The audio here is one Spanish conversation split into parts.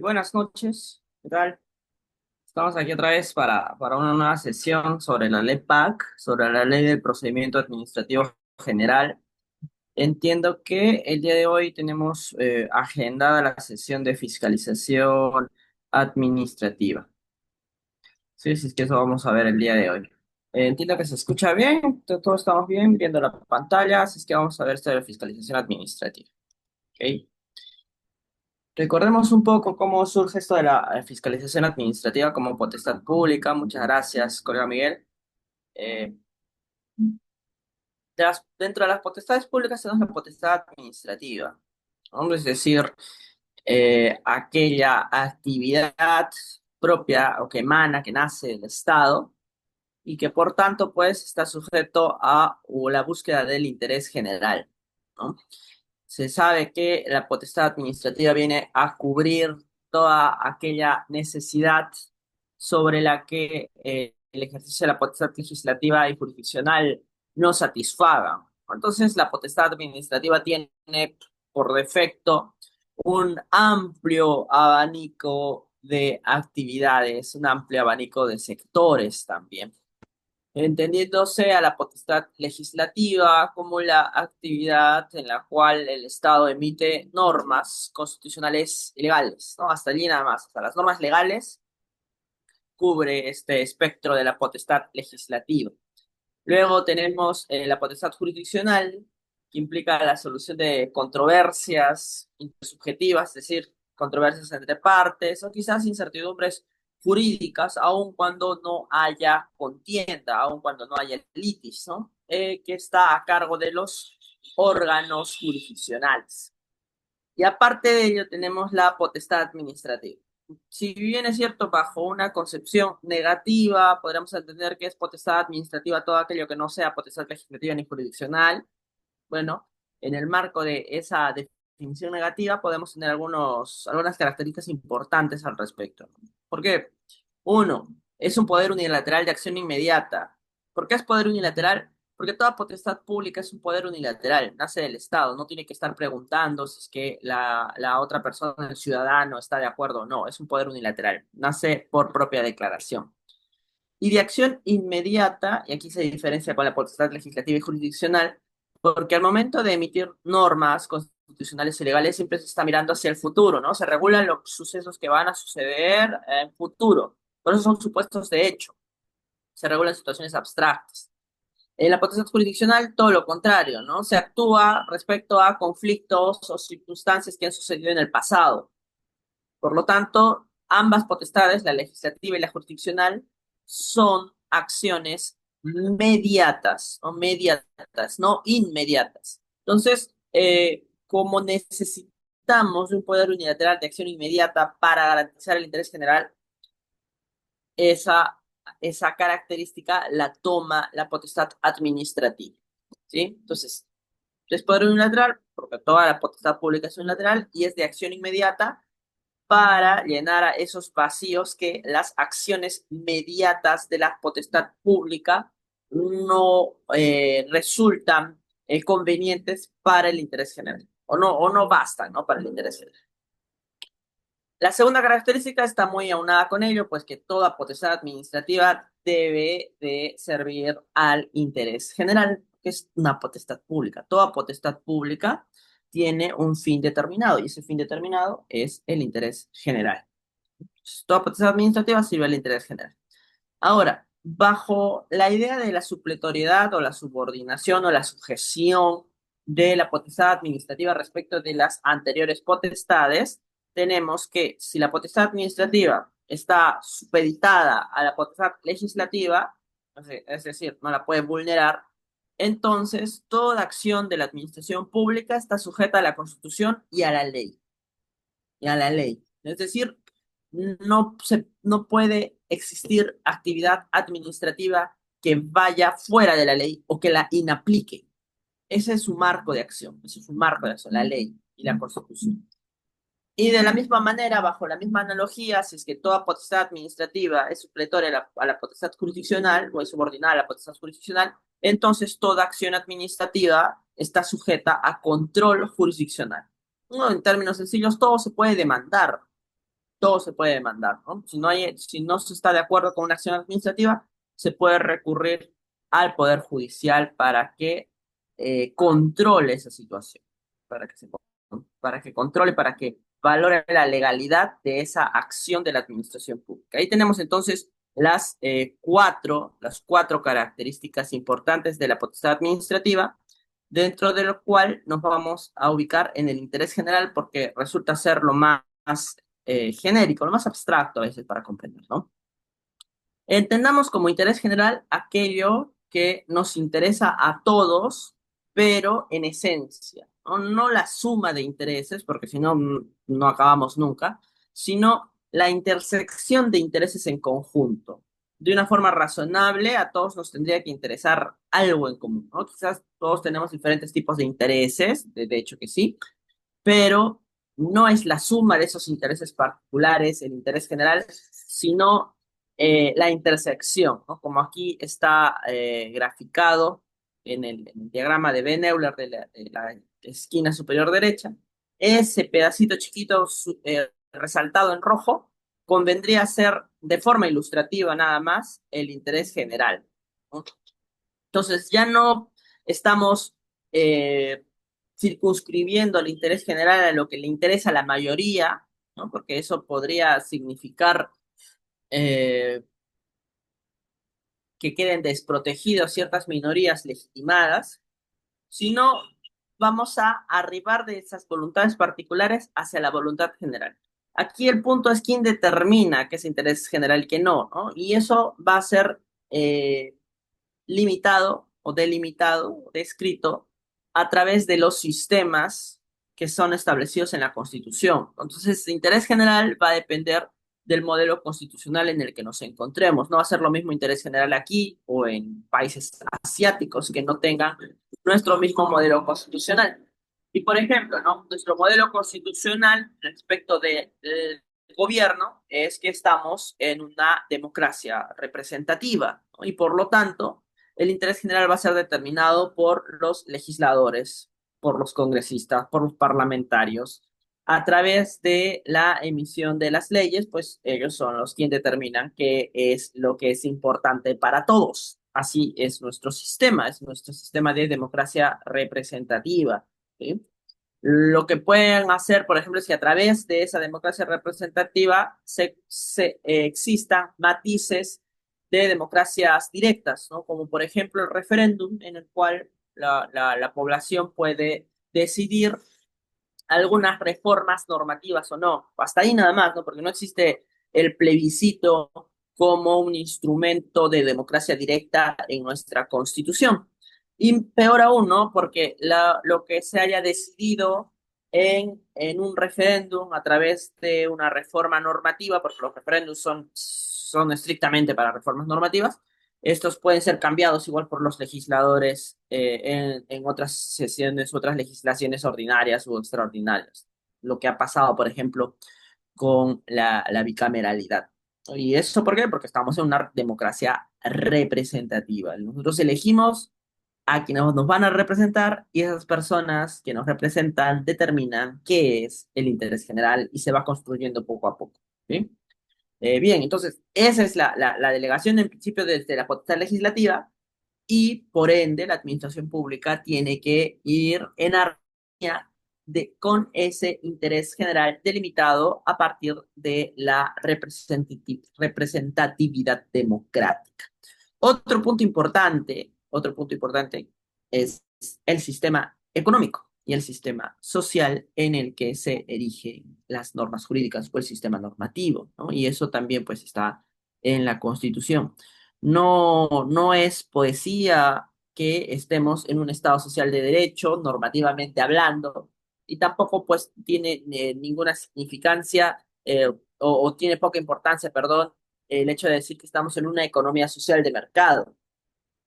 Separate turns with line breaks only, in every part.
Buenas noches, ¿qué tal? Estamos aquí otra vez para una nueva sesión sobre la ley PAC, sobre la ley del procedimiento administrativo general. Entiendo que el día de hoy tenemos agendada la sesión de fiscalización administrativa. Sí, sí, es que eso vamos a ver el día de hoy. Entiendo que se escucha bien, todos estamos bien viendo la pantalla, así es que vamos a ver esto de la fiscalización administrativa. ¿Ok? Recordemos un poco cómo surge esto de la fiscalización administrativa como potestad pública. Muchas gracias, colega Miguel. Eh, Dentro de las potestades públicas tenemos la potestad administrativa, ¿no? Es decir, aquella actividad propia o que emana, que nace del Estado y que por tanto pues está sujeto a o la búsqueda del interés general, ¿no? Se sabe que la potestad administrativa viene a cubrir toda aquella necesidad sobre la que el ejercicio de la potestad legislativa y jurisdiccional no satisfaga. Entonces, la potestad administrativa tiene por defecto un amplio abanico de actividades, un amplio abanico de sectores también, entendiéndose a la potestad legislativa como la actividad en la cual el Estado emite normas constitucionales y legales, ¿no? Hasta allí nada más, hasta las normas legales cubre este espectro de la potestad legislativa. Luego tenemos la potestad jurisdiccional, que implica la solución de controversias intersubjetivas, es decir, controversias entre partes o quizás incertidumbres jurídicas, aun cuando no haya contienda, aun cuando no haya litis, ¿no? Que está a cargo de los órganos jurisdiccionales. Y aparte de ello tenemos la potestad administrativa. Si bien es cierto, bajo una concepción negativa, podríamos entender que es potestad administrativa todo aquello que no sea potestad legislativa ni jurisdiccional. Bueno, en el marco de esa definición negativa podemos tener algunas características importantes al respecto. ¿Por qué? Uno, es un poder unilateral de acción inmediata. ¿Por qué es poder unilateral? Porque toda potestad pública es un poder unilateral, nace del Estado, no tiene que estar preguntando si es que la otra persona, el ciudadano, está de acuerdo o no, es un poder unilateral, nace por propia declaración. Y de acción inmediata, y aquí se diferencia con la potestad legislativa y jurisdiccional, porque al momento de emitir normas constitucionales y legales siempre se está mirando hacia el futuro, ¿no? Se regulan los sucesos que van a suceder en futuro. Por eso son supuestos de hecho. Se regulan situaciones abstractas. En la potestad jurisdiccional, todo lo contrario, ¿no? Se actúa respecto a conflictos o circunstancias que han sucedido en el pasado. Por lo tanto, ambas potestades, la legislativa y la jurisdiccional, son acciones mediatas, no inmediatas. Entonces, como necesitamos de un poder unilateral de acción inmediata para garantizar el interés general, esa, esa característica la toma la potestad administrativa, ¿sí? Entonces, es poder unilateral porque toda la potestad pública es unilateral y es de acción inmediata para llenar a esos vacíos que las acciones mediatas de la potestad pública no resultan convenientes para el interés general, o no bastan, ¿no? Para el interés general. La segunda característica está muy aunada con ello, pues que toda potestad administrativa debe de servir al interés general, que es una potestad pública. Toda potestad pública tiene un fin determinado y ese fin determinado es el interés general. Toda potestad administrativa sirve al interés general. Ahora, bajo la idea de la supletoriedad o la subordinación o la sujeción de la potestad administrativa respecto de las anteriores potestades, tenemos que si la potestad administrativa está supeditada a la potestad legislativa, es decir, no la puede vulnerar, entonces toda acción de la administración pública está sujeta a la Constitución y a la ley y a la ley. Es decir, no puede existir actividad administrativa que vaya fuera de la ley o que la inaplique. Ese es su marco de acción, ese es su marco de acción, la ley y la Constitución. Y de la misma manera, bajo la misma analogía, si es que toda potestad administrativa es supletoria a la potestad jurisdiccional o es subordinada a la potestad jurisdiccional, entonces toda acción administrativa está sujeta a control jurisdiccional. No, en términos sencillos, todo se puede demandar. todo se puede demandar, ¿no? Si no se está de acuerdo con una acción administrativa, se puede recurrir al Poder Judicial para que controle esa situación, para que para que controle, para que valore la legalidad de esa acción de la administración pública. Ahí tenemos entonces las cuatro características importantes de la potestad administrativa, dentro de lo cual nos vamos a ubicar en el interés general porque resulta ser lo más genérico, lo más abstracto a veces para comprender, ¿no? Entendamos como interés general aquello que nos interesa a todos, pero en esencia, ¿no? No la suma de intereses, porque si no, no acabamos nunca, sino la intersección de intereses en conjunto. De una forma razonable, a todos nos tendría que interesar algo en común, ¿no? Quizás todos tenemos diferentes tipos de intereses, de hecho que sí, pero no es la suma de esos intereses particulares, el interés general, sino la intersección, ¿no? Como aquí está graficado en el diagrama de Ben-Euler de la esquina superior derecha, ese pedacito chiquito resaltado en rojo convendría ser de forma ilustrativa nada más el interés general, ¿no? Entonces ya no estamos circunscribiendo el interés general a lo que le interesa a la mayoría, ¿no? Porque eso podría significar eh, que queden desprotegidos ciertas minorías legitimadas, sino vamos a arribar de esas voluntades particulares hacia la voluntad general. Aquí el punto es quién determina qué es interés general y qué no, ¿no? Y eso va a ser limitado o delimitado, o descrito a través de los sistemas que son establecidos en la Constitución. Entonces, el interés general va a depender del modelo constitucional en el que nos encontremos. No va a ser lo mismo interés general aquí o en países asiáticos que no tengan nuestro mismo modelo constitucional. Y por ejemplo, ¿no? Nuestro modelo constitucional respecto de gobierno es que estamos en una democracia representativa, ¿no? Y por lo tanto, el interés general va a ser determinado por los legisladores, por los congresistas, por los parlamentarios. A través de la emisión de las leyes, pues ellos son los quienes determinan qué es lo que es importante para todos. Así es nuestro sistema de democracia representativa, ¿sí? Lo que pueden hacer, por ejemplo, es que a través de esa democracia representativa existan matices de democracias directas, ¿no? Como por ejemplo el referéndum, en el cual la población puede decidir algunas reformas normativas o no. Hasta ahí nada más, ¿no? Porque no existe el plebiscito como un instrumento de democracia directa en nuestra Constitución. Y peor aún, ¿no? Porque lo que se haya decidido en un referéndum a través de una reforma normativa, porque los referéndums son estrictamente para reformas normativas, estos pueden ser cambiados igual por los legisladores en otras sesiones, otras legislaciones ordinarias u extraordinarias. Lo que ha pasado, por ejemplo, con la bicameralidad. ¿Y eso por qué? Porque estamos en una democracia representativa. Nosotros elegimos a quienes nos van a representar y esas personas que nos representan determinan qué es el interés general y se va construyendo poco a poco. ¿Sí? Bien, entonces, esa es la delegación en principio desde la potestad legislativa y por ende la administración pública tiene que ir en armonía con ese interés general delimitado a partir de la representatividad democrática. Otro punto importante es el sistema económico y el sistema social en el que se erigen las normas jurídicas o el sistema normativo, ¿no? Y eso también pues está en la Constitución. No es poesía que estemos en un Estado social de derecho, normativamente hablando, y tampoco pues tiene ninguna significancia o tiene poca importancia, perdón, el hecho de decir que estamos en una economía social de mercado.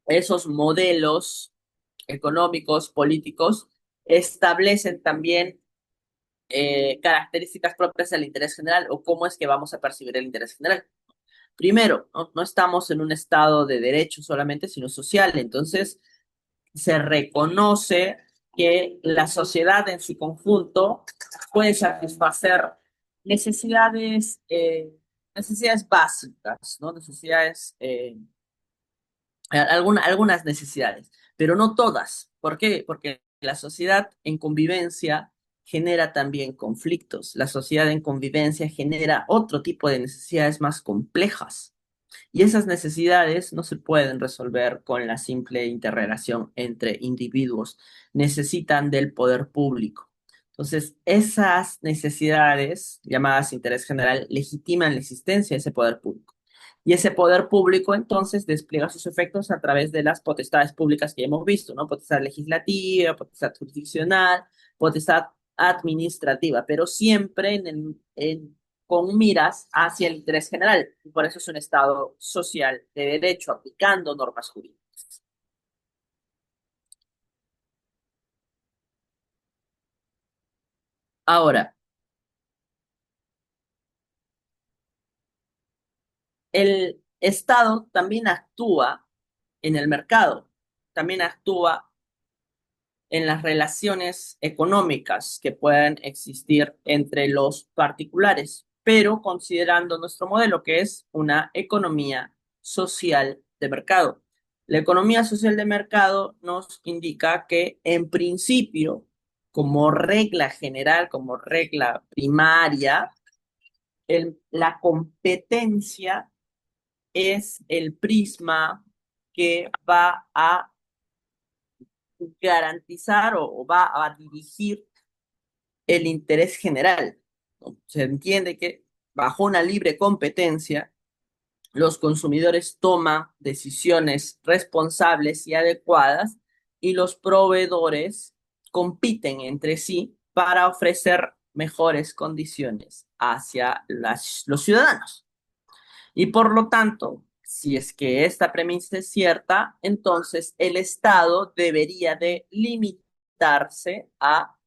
Esos modelos económicos, políticos, establecen también características propias del interés general o cómo es que vamos a percibir el interés general. Primero, no estamos en un estado de derecho solamente, sino social. Entonces, se reconoce que la sociedad en su conjunto puede satisfacer necesidades, necesidades básicas, ¿no? Necesidades, algunas necesidades, pero no todas. ¿Por qué? Porque la sociedad en convivencia genera también conflictos. La sociedad en convivencia genera otro tipo de necesidades más complejas. Y esas necesidades no se pueden resolver con la simple interrelación entre individuos. Necesitan del poder público. Entonces, esas necesidades, llamadas interés general, legitiman la existencia de ese poder público. Y ese poder público entonces despliega sus efectos a través de las potestades públicas que hemos visto, ¿no? Potestad legislativa, potestad jurisdiccional, potestad administrativa, pero siempre con miras hacia el interés general. Y por eso es un Estado social de derecho, aplicando normas jurídicas. Ahora, el Estado también actúa en el mercado, también actúa en las relaciones económicas que puedan existir entre los particulares, pero considerando nuestro modelo, que es una economía social de mercado. La economía social de mercado nos indica que, en principio, como regla general, como regla primaria, la competencia es el prisma que va a garantizar o va a dirigir el interés general, ¿no? Se entiende que bajo una libre competencia, los consumidores toman decisiones responsables y adecuadas y los proveedores compiten entre sí para ofrecer mejores condiciones hacia los ciudadanos. Y por lo tanto, si es que esta premisa es cierta, entonces el Estado debería de limitarse a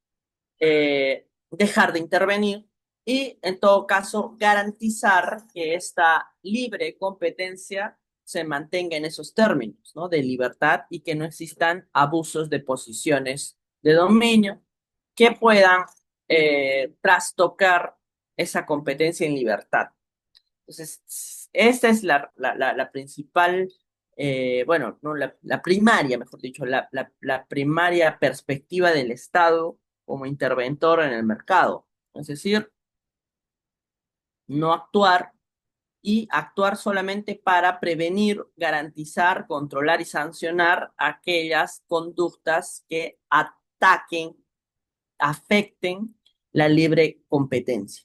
dejar de intervenir y, en todo caso, garantizar que esta libre competencia se mantenga en esos términos, ¿no? De libertad y que no existan abusos de posiciones de dominio que puedan trastocar esa competencia en libertad. Entonces, esta es la principal, bueno, no, la primaria, mejor dicho, la primaria perspectiva del Estado como interventor en el mercado. Es decir, no actuar y actuar solamente para prevenir, garantizar, controlar y sancionar aquellas conductas que ataquen, afecten la libre competencia.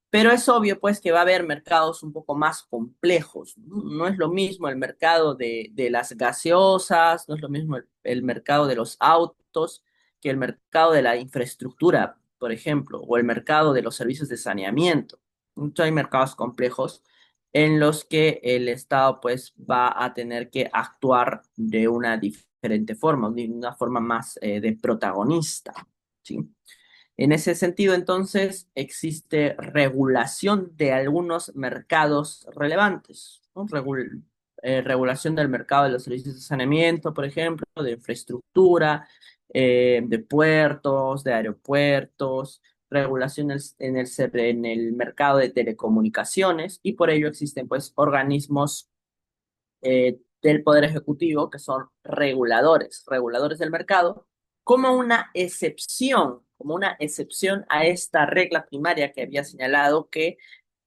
Pero es obvio, pues, que va a haber mercados un poco más complejos. No es lo mismo el mercado de las gaseosas, no es lo mismo el mercado de los autos que el mercado de la infraestructura, por ejemplo, o el mercado de los servicios de saneamiento. Entonces, hay mercados complejos en los que el Estado, pues, va a tener que actuar de una diferente forma, de una forma más de protagonista, ¿sí? En ese sentido, entonces, existe regulación de algunos mercados relevantes, ¿no? Regulación del mercado de los servicios de saneamiento, por ejemplo, de infraestructura, de puertos, de aeropuertos, regulación en el mercado de telecomunicaciones, y por ello existen, pues, organismos del Poder Ejecutivo, que son reguladores del mercado, como una excepción a esta regla primaria que había señalado que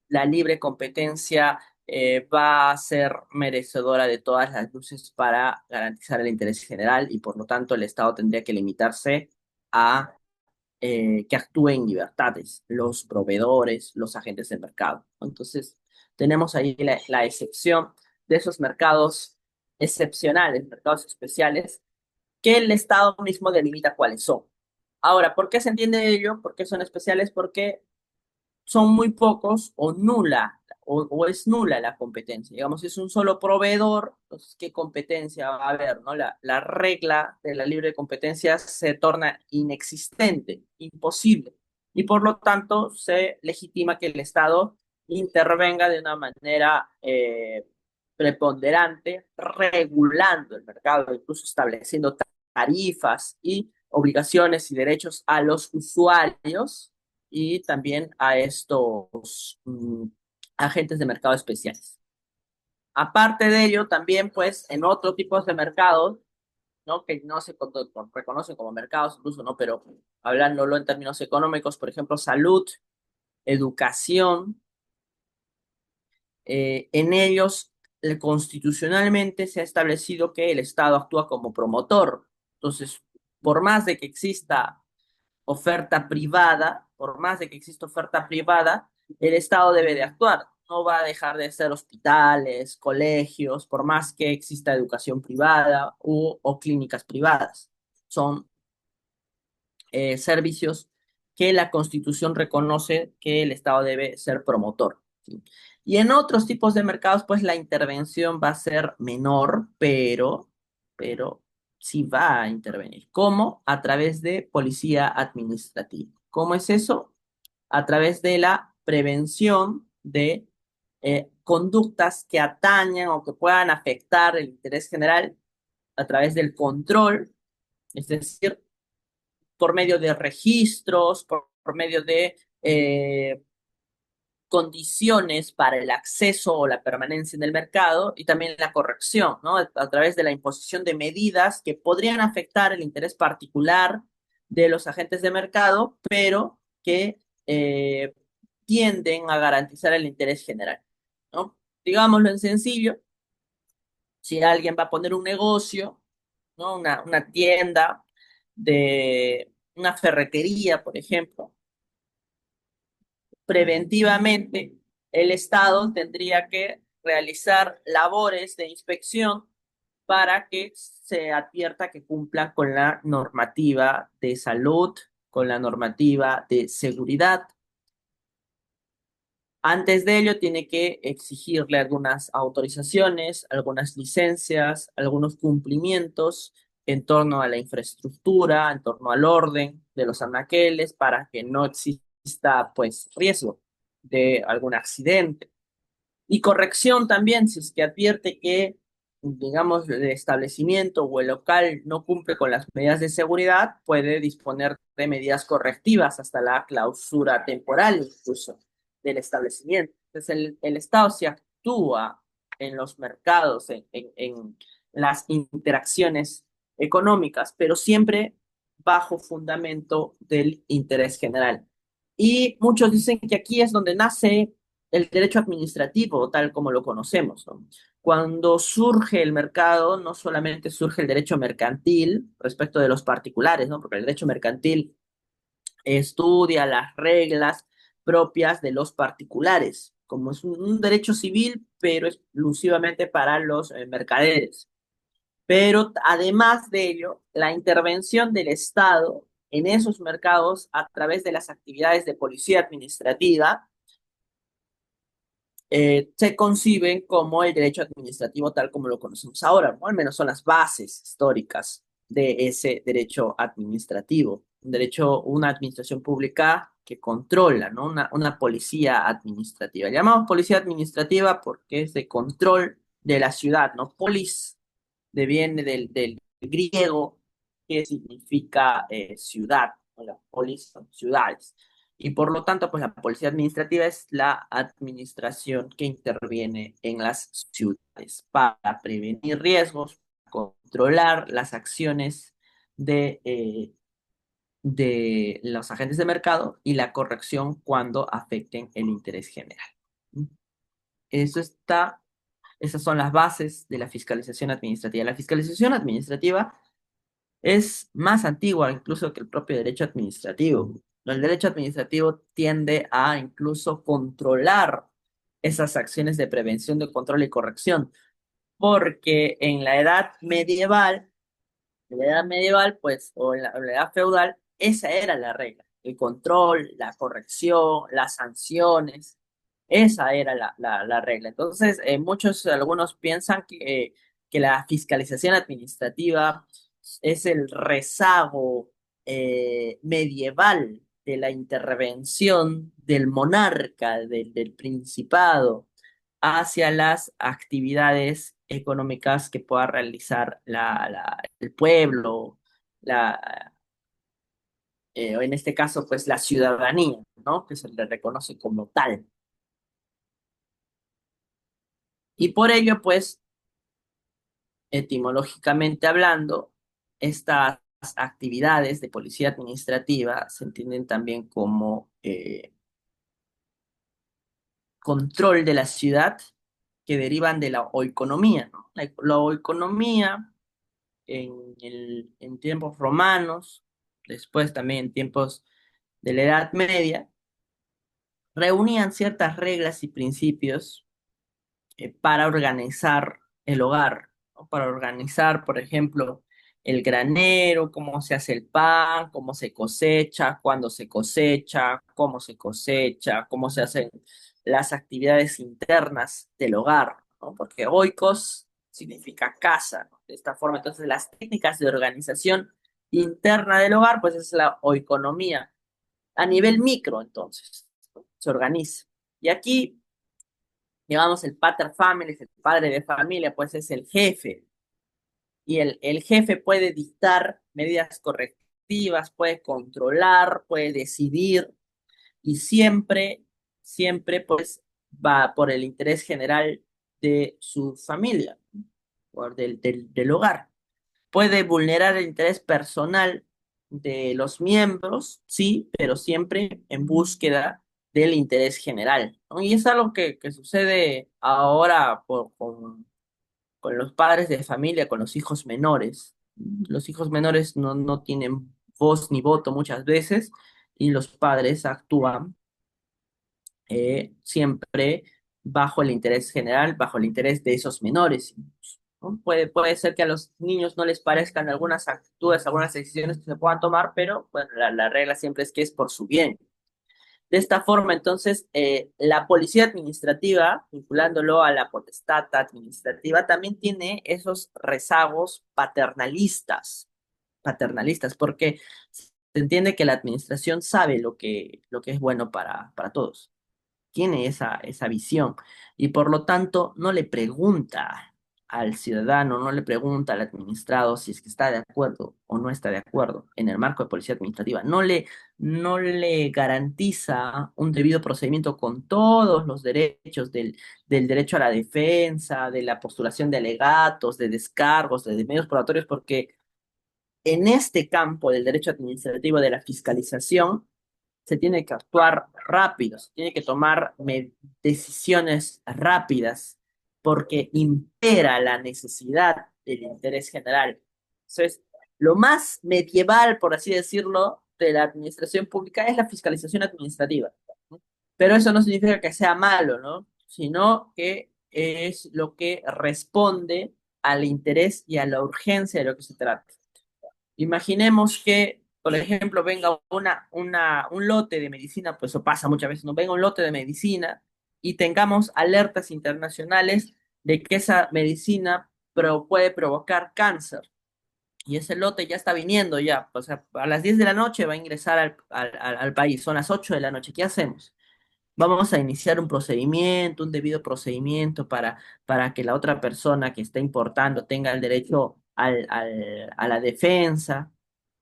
la libre competencia va a ser merecedora de todas las luces para garantizar el interés general y por lo tanto el Estado tendría que limitarse a que actúen libertades, los proveedores, los agentes del mercado. Entonces, tenemos ahí la excepción de esos mercados excepcionales, mercados especiales, que el Estado mismo delimita cuáles son. Ahora, ¿por qué se entiende ello? ¿Por qué son especiales? Porque son muy pocos o nula, o es nula la competencia. Digamos, si es un solo proveedor, entonces, ¿qué competencia va a haber, no? La regla de la libre competencia se torna inexistente, imposible, y por lo tanto se legitima que el Estado intervenga de una manera preponderante, regulando el mercado, incluso estableciendo tarifas y obligaciones y derechos a los usuarios y también a estos agentes de mercado especiales. Aparte de ello, también pues en otros tipos de mercados, ¿no? Que no se reconocen como mercados incluso, ¿no? Pero hablándolo en términos económicos, por ejemplo, salud, educación, en ellos constitucionalmente se ha establecido que el Estado actúa como promotor. Entonces, por más de que exista oferta privada, por más de que exista oferta privada, el Estado debe de actuar. No va a dejar de ser hospitales, colegios, por más que exista educación privada o clínicas privadas. Son servicios que la Constitución reconoce que el Estado debe ser promotor. ¿Sí? Y en otros tipos de mercados, pues la intervención va a ser menor, pero sí va a intervenir. ¿Cómo? A través de policía administrativa. ¿Cómo es eso? A través de la prevención de conductas que atañan o que puedan afectar el interés general a través del control, es decir, por medio de registros, por medio de condiciones para el acceso o la permanencia en el mercado y también la corrección, ¿no? A través de la imposición de medidas que podrían afectar el interés particular de los agentes de mercado, pero que tienden a garantizar el interés general, ¿no? Digámoslo en sencillo, si alguien va a poner un negocio, ¿no? Una tienda de una ferretería, por ejemplo, preventivamente el Estado tendría que realizar labores de inspección para que se advierta que cumplan con la normativa de salud, con la normativa de seguridad. Antes de ello, tiene que exigirle algunas autorizaciones, algunas licencias, algunos cumplimientos en torno a la infraestructura, en torno al orden de los anaqueles, para que no exista, pues, riesgo de algún accidente. Y corrección también, si es que advierte que, digamos, el establecimiento o el local no cumple con las medidas de seguridad, puede disponer de medidas correctivas hasta la clausura temporal incluso del establecimiento. Entonces, el Estado se actúa en los mercados, en las interacciones económicas, pero siempre bajo fundamento del interés general. Y muchos dicen que aquí es donde nace el derecho administrativo, tal como lo conocemos, ¿no? Cuando surge el mercado, no solamente surge el derecho mercantil respecto de los particulares, ¿no? Porque el derecho mercantil estudia las reglas propias de los particulares, como es un derecho civil, pero exclusivamente para los mercaderes. Pero además de ello, la intervención del Estado en esos mercados a través de las actividades de policía administrativa se conciben como el derecho administrativo tal como lo conocemos ahora, ¿no? Al menos son las bases históricas de ese derecho administrativo. Un derecho, una administración pública que controla, ¿no? Una policía administrativa. Llamamos policía administrativa porque es de control de la ciudad, ¿no? Polis viene del griego que significa ciudad, ¿no? La polis son ciudades. Y por lo tanto, pues la policía administrativa es la administración que interviene en las ciudades para prevenir riesgos, controlar las acciones de los agentes de mercado y la corrección cuando afecten el interés general. Eso está, esas son las bases de la fiscalización administrativa. La fiscalización administrativa es más antigua incluso que el propio derecho administrativo. El derecho administrativo tiende a incluso controlar esas acciones de prevención, de control y corrección, porque en la edad medieval, pues, o en la edad feudal, esa era la regla. El control, la corrección, las sanciones, esa era la regla. Entonces, algunos piensan que la fiscalización administrativa es el rezago medieval de la intervención del monarca, del principado, hacia las actividades económicas que pueda realizar el pueblo, la, o en este caso, pues la ciudadanía, ¿no? Que se le reconoce como tal. Y por ello, pues, etimológicamente hablando, estas actividades de policía administrativa se entienden también como control de la ciudad que derivan de la oikonomía, ¿no? La oikonomía en tiempos romanos, después también en tiempos de la Edad Media, reunían ciertas reglas y principios para organizar el hogar, ¿no? Para organizar, por ejemplo, el granero, cómo se hace el pan, cómo se cosecha, cuándo se cosecha, cómo se hacen las actividades internas del hogar, ¿no? Porque oikos significa casa, ¿no? De esta forma, entonces las técnicas de organización interna del hogar, pues es la oikonomía. A nivel micro, entonces, ¿no? Se organiza. Y aquí digamos, el pater familias, el padre de familia, pues es el jefe. Y el jefe puede dictar medidas correctivas, puede controlar, puede decidir y siempre, pues va por el interés general de su familia, del hogar. Puede vulnerar el interés personal de los miembros, sí, pero siempre en búsqueda del interés general, ¿no? Y es algo que sucede ahora con los padres de familia, con los hijos menores. Los hijos menores no tienen voz ni voto muchas veces y los padres actúan siempre bajo el interés general, bajo el interés de esos menores. ¿No? Puede ser que a los niños no les parezcan algunas actitudes, algunas decisiones que se puedan tomar, pero bueno, la regla siempre es que es por su bien. De esta forma, entonces, la policía administrativa, vinculándolo a la potestad administrativa, también tiene esos rezagos paternalistas, porque se entiende que la administración sabe lo que es bueno para todos, tiene esa visión y por lo tanto no le pregunta al ciudadano, no le pregunta al administrado si es que está de acuerdo o no está de acuerdo en el marco de policía administrativa, no le garantiza un debido procedimiento con todos los derechos del derecho a la defensa, de la postulación de alegatos, de descargos, de medios probatorios, porque en este campo del derecho administrativo de la fiscalización, se tiene que actuar rápido, se tiene que tomar decisiones rápidas, porque impera la necesidad del interés general. Entonces, lo más medieval, por así decirlo, de la administración pública es la fiscalización administrativa, ¿no? Pero eso no significa que sea malo, ¿no? Sino que es lo que responde al interés y a la urgencia de lo que se trata. Imaginemos que, por ejemplo, venga un lote de medicina, pues eso pasa muchas veces, no venga un lote de medicina y tengamos alertas internacionales de que esa medicina puede provocar cáncer. Y ese lote ya está viniendo ya, o sea, a las 10 de la noche va a ingresar al país, son las 8 de la noche, ¿qué hacemos? Vamos a iniciar un procedimiento, un debido procedimiento para que la otra persona que está importando tenga el derecho a la defensa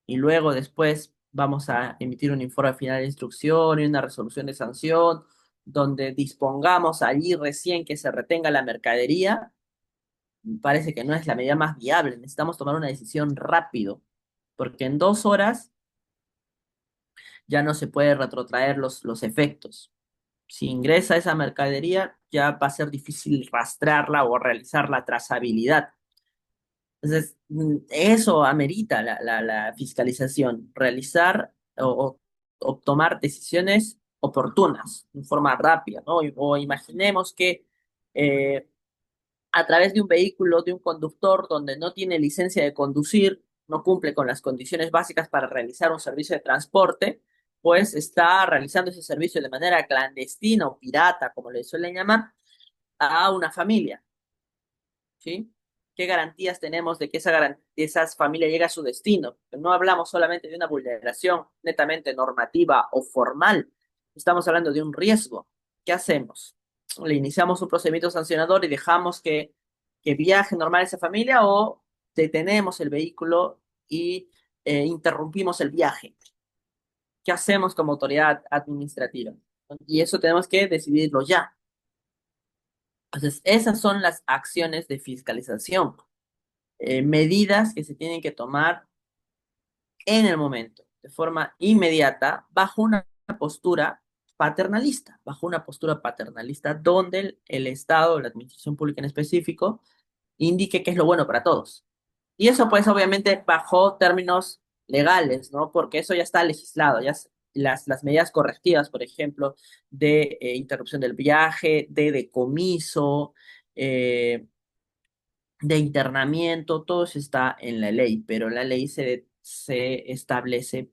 y luego después vamos a emitir un informe final de instrucción y una resolución de sanción donde dispongamos allí recién que se retenga la mercadería. Me parece que no es la medida más viable. Necesitamos tomar una decisión rápido porque en 2 horas ya no se puede retrotraer los efectos. Si ingresa esa mercadería, ya va a ser difícil rastrearla o realizar la trazabilidad. Entonces, eso amerita la fiscalización, realizar o tomar decisiones oportunas, en forma rápida, ¿no? O imaginemos que eh, a través de un vehículo, de un conductor donde no tiene licencia de conducir, no cumple con las condiciones básicas para realizar un servicio de transporte, pues está realizando ese servicio de manera clandestina o pirata, como le suelen llamar, a una familia, ¿sí? ¿Qué garantías tenemos de que esa familia llegue a su destino? No hablamos solamente de una vulneración netamente normativa o formal, estamos hablando de un riesgo. ¿Qué hacemos? ¿Le iniciamos un procedimiento sancionador y dejamos que viaje normal esa familia o detenemos el vehículo y interrumpimos el viaje? ¿qué hacemos como autoridad administrativa? Y eso tenemos que decidirlo ya. Entonces, esas son las acciones de fiscalización, medidas que se tienen que tomar en el momento, de forma inmediata, bajo una postura paternalista donde el Estado, la administración pública en específico, indique qué es lo bueno para todos. Y eso pues obviamente bajo términos legales, ¿no? Porque eso ya está legislado, las medidas correctivas, por ejemplo, de interrupción del viaje, de decomiso, eh, de internamiento, todo eso está en la ley, pero la ley se establece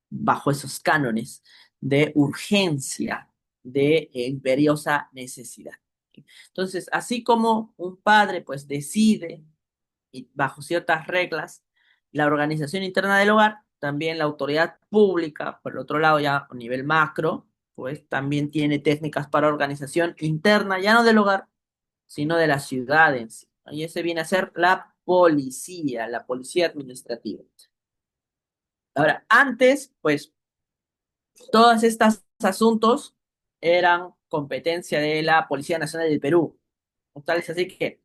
bajo esos cánones de urgencia, de imperiosa necesidad. Entonces, así como un padre pues decide y bajo ciertas reglas, la organización interna del hogar, también la autoridad pública, por el otro lado ya a nivel macro, pues también tiene técnicas para organización interna, ya no del hogar, sino de la ciudad en sí. Y ese viene a ser la policía administrativa. Ahora, antes, pues todos estos asuntos eran competencia de la Policía Nacional del Perú. Tal es así que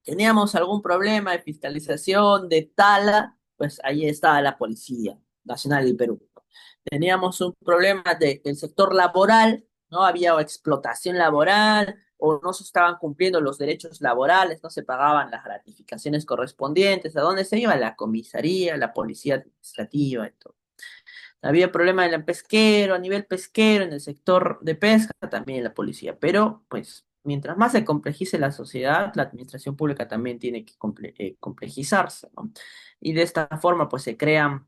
teníamos algún problema de fiscalización, de tala, pues ahí estaba la Policía Nacional del Perú. Teníamos un problema del sector laboral, ¿no? Había explotación laboral o no se estaban cumpliendo los derechos laborales, no se pagaban las gratificaciones correspondientes. ¿A dónde se iba? La comisaría, la policía administrativa y todo. Había problema en el pesquero, a nivel pesquero, en el sector de pesca, también la policía. Pero, pues, mientras más se complejice la sociedad, la administración pública también tiene que complejizarse, ¿no? Y de esta forma, pues, se crean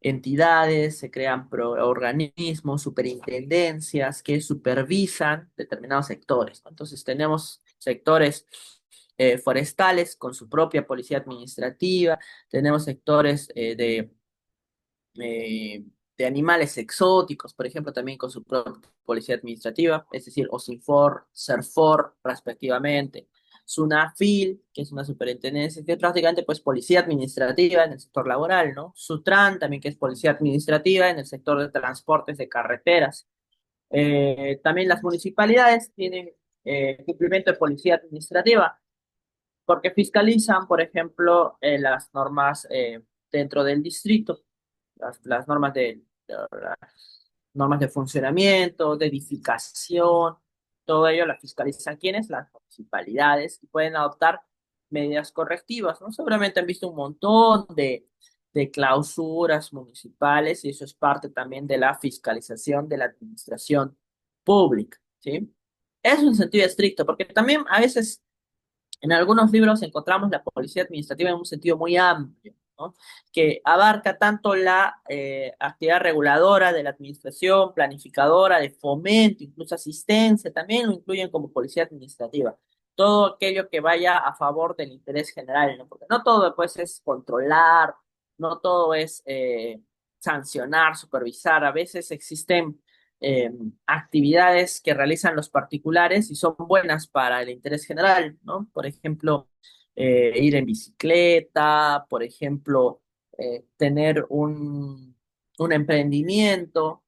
entidades, se crean organismos, superintendencias que supervisan determinados sectores, ¿no? Entonces, tenemos sectores forestales con su propia policía administrativa, tenemos sectores eh, de animales exóticos, por ejemplo, también con su propia policía administrativa, es decir, OSINFOR, SERFOR, respectivamente. SUNAFIL, que es una superintendencia, que es prácticamente pues policía administrativa en el sector laboral, ¿no? SUTRAN, también que es policía administrativa en el sector de transportes de carreteras. También las municipalidades tienen cumplimiento de policía administrativa, porque fiscalizan, por ejemplo, las normas dentro del distrito, las normas de funcionamiento, de edificación, todo ello la fiscalizan quienes, las municipalidades, y pueden adoptar medidas correctivas, ¿no? Seguramente han visto un montón de clausuras municipales y eso es parte también de la fiscalización de la administración pública, ¿sí? Es un sentido estricto, porque también a veces en algunos libros encontramos la policía administrativa en un sentido muy amplio, ¿no? Que abarca tanto la actividad reguladora de la administración, planificadora, de fomento, incluso asistencia, también lo incluyen como policía administrativa. Todo aquello que vaya a favor del interés general, ¿no? Porque no todo pues es controlar, no todo es sancionar, supervisar, a veces existen eh, actividades que realizan los particulares y son buenas para el interés general, ¿no? Por ejemplo, ir en bicicleta, por ejemplo, tener un emprendimiento,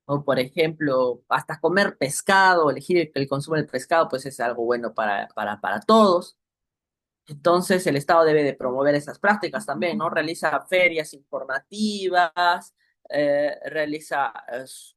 o por ejemplo, hasta comer pescado, elegir el consumo del pescado, pues es algo bueno para todos. Entonces, el Estado debe de promover esas prácticas también, ¿no? Realiza ferias informativas, realiza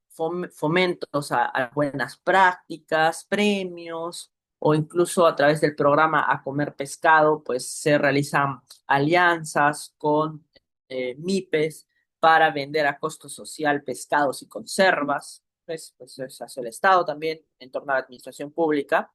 fomentos a buenas prácticas, premios, o incluso a través del programa A Comer Pescado, pues se realizan alianzas con MIPES para vender a costo social pescados y conservas. Pues eso hace el Estado también en torno a la administración pública.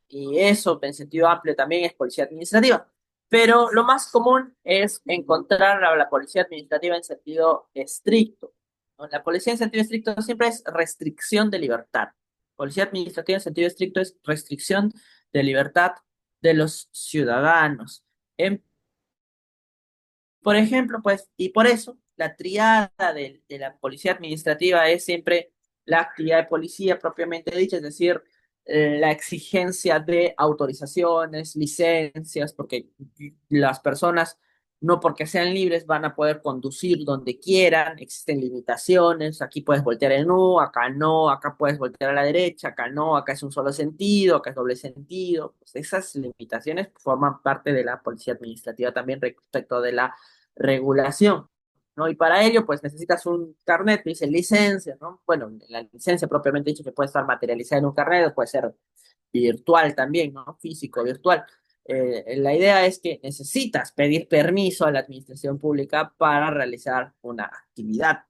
Y eso, en sentido amplio, también es policía administrativa. Pero lo más común es encontrar a la policía administrativa en sentido estricto, ¿no? La policía en sentido estricto siempre es restricción de libertad. Policía administrativa en sentido estricto es restricción de libertad de los ciudadanos. En por ejemplo, pues, y por eso la triada de la policía administrativa es siempre la actividad de policía propiamente dicha, es decir, la exigencia de autorizaciones, licencias, porque las personas No porque sean libres van a poder conducir donde quieran, existen limitaciones, aquí puedes voltear en U, acá no, acá puedes voltear a la derecha, acá no, acá es un solo sentido, acá es doble sentido. Pues esas limitaciones forman parte de la policía administrativa también respecto de la regulación, ¿no? Y para ello, pues necesitas un carnet, dice licencia, ¿no? Bueno, la licencia propiamente dicho que puede estar materializada en un carnet, puede ser virtual también, ¿no? Físico, virtual. La idea es que necesitas pedir permiso a la administración pública para realizar una actividad,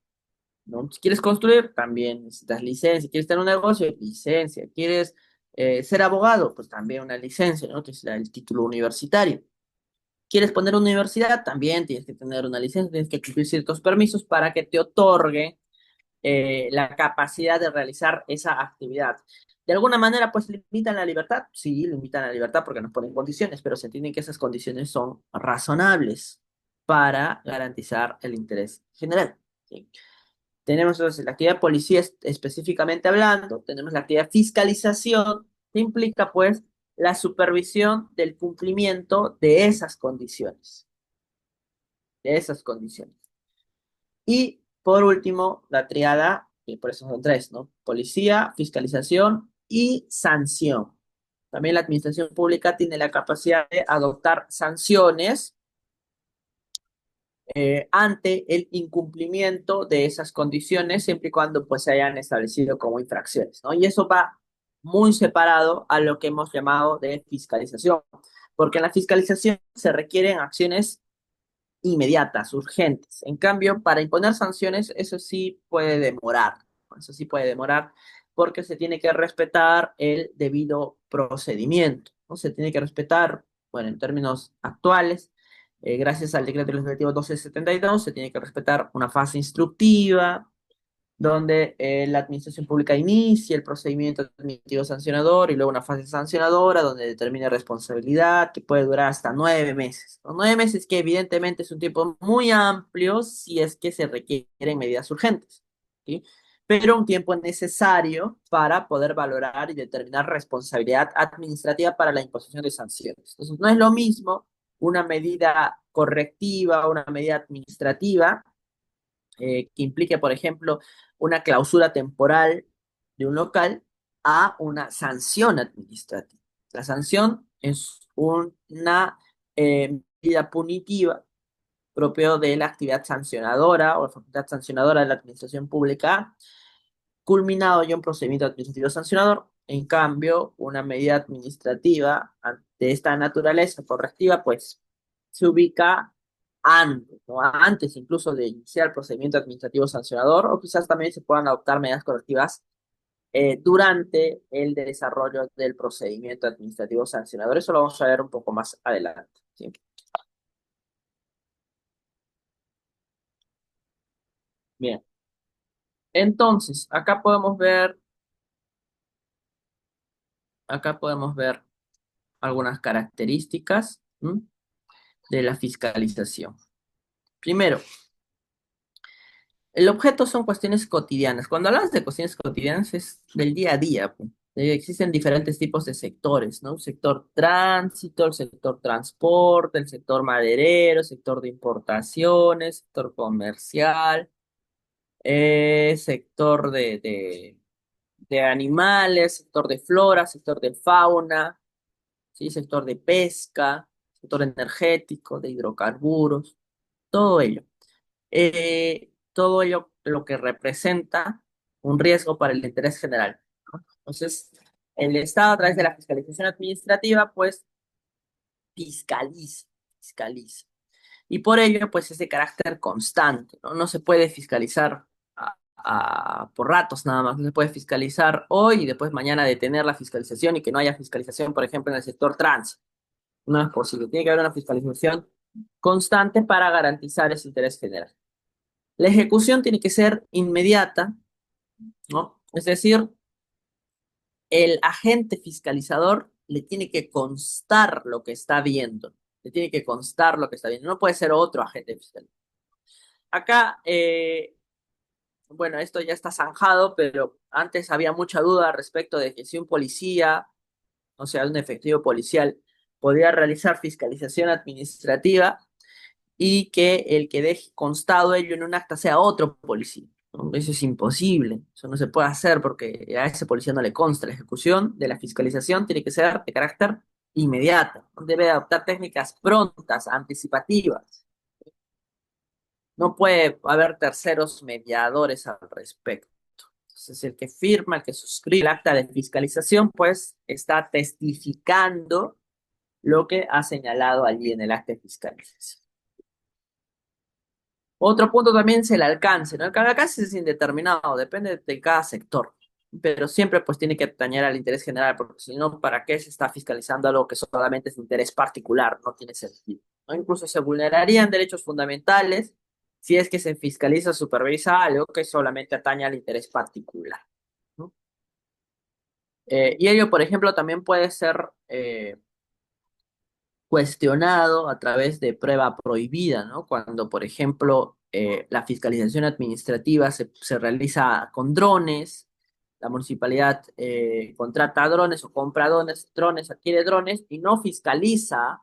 ¿no? Si quieres construir, también necesitas licencia. ¿Quieres tener un negocio? Licencia. ¿Quieres ser abogado? Pues también una licencia, ¿no? Que es el título universitario. ¿Quieres poner una universidad? También tienes que tener una licencia, tienes que cumplir ciertos permisos para que te otorgue la capacidad de realizar esa actividad. De alguna manera, pues limitan la libertad. Sí, limitan la libertad porque nos ponen condiciones, pero se entiende que esas condiciones son razonables para garantizar el interés general. ¿Sí? Tenemos entonces la actividad de policía específicamente hablando, tenemos la actividad de fiscalización, que implica pues la supervisión del cumplimiento de esas condiciones. Y por último, la triada, que por eso son tres, ¿no? Policía, fiscalización y sanción. También la administración pública tiene la capacidad de adoptar sanciones ante el incumplimiento de esas condiciones, siempre y cuando pues se hayan establecido como infracciones, ¿no? Y eso va muy separado a lo que hemos llamado de fiscalización, porque en la fiscalización se requieren acciones inmediatas, urgentes. En cambio, para imponer sanciones, eso sí puede demorar, ¿no? Eso sí puede demorar porque se tiene que respetar el debido procedimiento, ¿no? Se tiene que respetar, bueno, en términos actuales, gracias al decreto legislativo 1272, se tiene que respetar una fase instructiva, donde la administración pública inicia el procedimiento administrativo sancionador y luego una fase sancionadora donde determina responsabilidad que puede durar hasta 9 meses. Los 9 meses que evidentemente es un tiempo muy amplio si es que se requieren medidas urgentes, ¿sí? Pero un tiempo necesario para poder valorar y determinar responsabilidad administrativa para la imposición de sanciones. Entonces, no es lo mismo una medida correctiva, una medida administrativa que implique, por ejemplo, una clausura temporal de un local a una sanción administrativa. La sanción es una medida punitiva propio de la actividad sancionadora o la facultad sancionadora de la administración pública, culminado ya un procedimiento administrativo sancionador. En cambio, una medida administrativa de esta naturaleza correctiva, pues se ubica antes, ¿no? Antes incluso de iniciar el procedimiento administrativo sancionador, o quizás también se puedan adoptar medidas correctivas durante el desarrollo del procedimiento administrativo sancionador. Eso lo vamos a ver un poco más adelante, ¿sí? Bien, entonces, acá podemos ver algunas características, ¿m? De la fiscalización. Primero, el objeto son cuestiones cotidianas. Cuando hablas de cuestiones cotidianas es del día a día, pues. Existen diferentes tipos de sectores, ¿no? El sector tránsito, el sector transporte, el sector maderero, el sector de importaciones, sector comercial, sector de animales, sector de flora, sector de fauna, ¿sí? Sector de pesca, sector energético, de hidrocarburos, todo ello. Todo ello lo que representa un riesgo para el interés general, ¿no? Entonces, el Estado a través de la fiscalización administrativa, pues fiscaliza, fiscaliza. Y por ello, pues es de carácter constante, ¿no? No se puede fiscalizar por ratos nada más, no se puede fiscalizar hoy y después mañana detener la fiscalización y que no haya fiscalización, por ejemplo, en el sector trans. No es posible, tiene que haber una fiscalización constante para garantizar ese interés general. La ejecución tiene que ser inmediata, ¿no? Es decir, el agente fiscalizador le tiene que constar lo que está viendo, le tiene que constar lo que está viendo, no puede ser otro agente fiscal. Acá, bueno, esto ya está zanjado, pero antes había mucha duda respecto de que si un policía, o sea, un efectivo policial, podía realizar fiscalización administrativa. y que el que deje constado ello en un acta sea otro policía, ¿no? Eso es imposible, eso no se puede hacer porque a ese policía no le consta. La ejecución de la fiscalización tiene que ser de carácter inmediato, debe adoptar técnicas prontas, anticipativas. No puede haber terceros mediadores al respecto. Entonces, el que firma, el que suscribe el acta de fiscalización, pues está testificando lo que ha señalado allí en el acta de fiscalización. Otro punto también es el alcance, ¿no? El alcance es indeterminado, depende de cada sector, pero siempre pues tiene que atañer al interés general, porque si no, ¿para qué se está fiscalizando algo que solamente es de interés particular? No tiene sentido, ¿no? Incluso se vulnerarían derechos fundamentales si es que se fiscaliza o supervisa algo que solamente atañe al interés particular, ¿no? Y ello, por ejemplo, también puede ser cuestionado a través de prueba prohibida, ¿no? Cuando, por ejemplo, la fiscalización administrativa se realiza con drones, la municipalidad contrata drones o compra drones, adquiere drones y no fiscaliza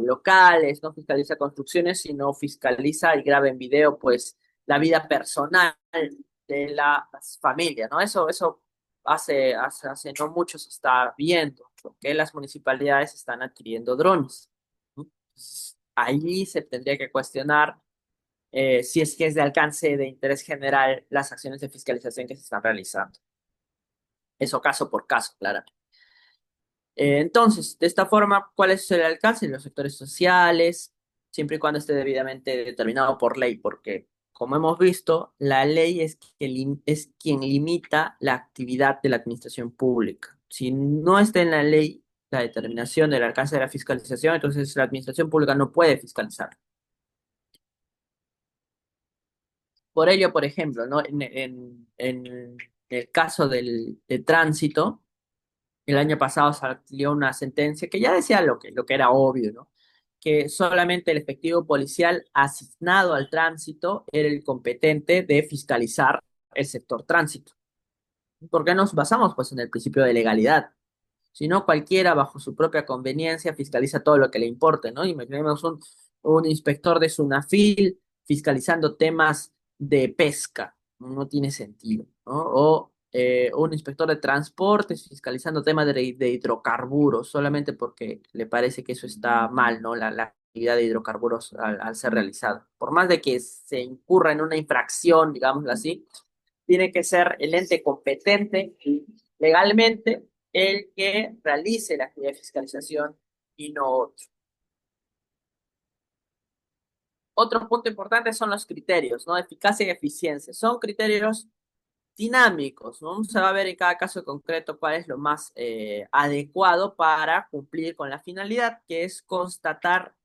locales, no fiscaliza construcciones, sino fiscaliza y graba en video, pues, la vida personal de las familias, ¿no? Eso hace no mucho se está viendo, porque las municipalidades están adquiriendo drones, ¿no? Entonces, ahí se tendría que cuestionar si es que es de alcance de interés general las acciones de fiscalización que se están realizando. Eso caso por caso, claramente. Entonces, de esta forma, ¿cuál es el alcance de los sectores sociales? Siempre y cuando esté debidamente determinado por ley, porque, como hemos visto, la ley es quien limita la actividad de la administración pública. Si no está en la ley la determinación del alcance de la fiscalización, entonces la administración pública no puede fiscalizar. Por ello, por ejemplo, ¿no? En el caso de tránsito, el año pasado salió una sentencia que ya decía lo que era obvio, ¿no? Que solamente el efectivo policial asignado al tránsito era el competente de fiscalizar el sector tránsito. ¿Por qué nos basamos? Pues en el principio de legalidad. Si no, cualquiera bajo su propia conveniencia fiscaliza todo lo que le importe, ¿no? Imaginemos un inspector de Sunafil fiscalizando temas de pesca, no tiene sentido, ¿no? O un inspector de transportes fiscalizando temas de hidrocarburos, solamente porque le parece que eso está mal, ¿no? La actividad de hidrocarburos al ser realizada. Por más de que se incurra en una infracción, digámoslo así, tiene que ser el ente competente legalmente el que realice la actividad de fiscalización y no otro. Otro punto importante son los criterios, ¿no? Eficacia y eficiencia. Son criterios dinámicos, ¿no? Se va a ver en cada caso concreto cuál es lo más adecuado para cumplir con la finalidad, que es constatar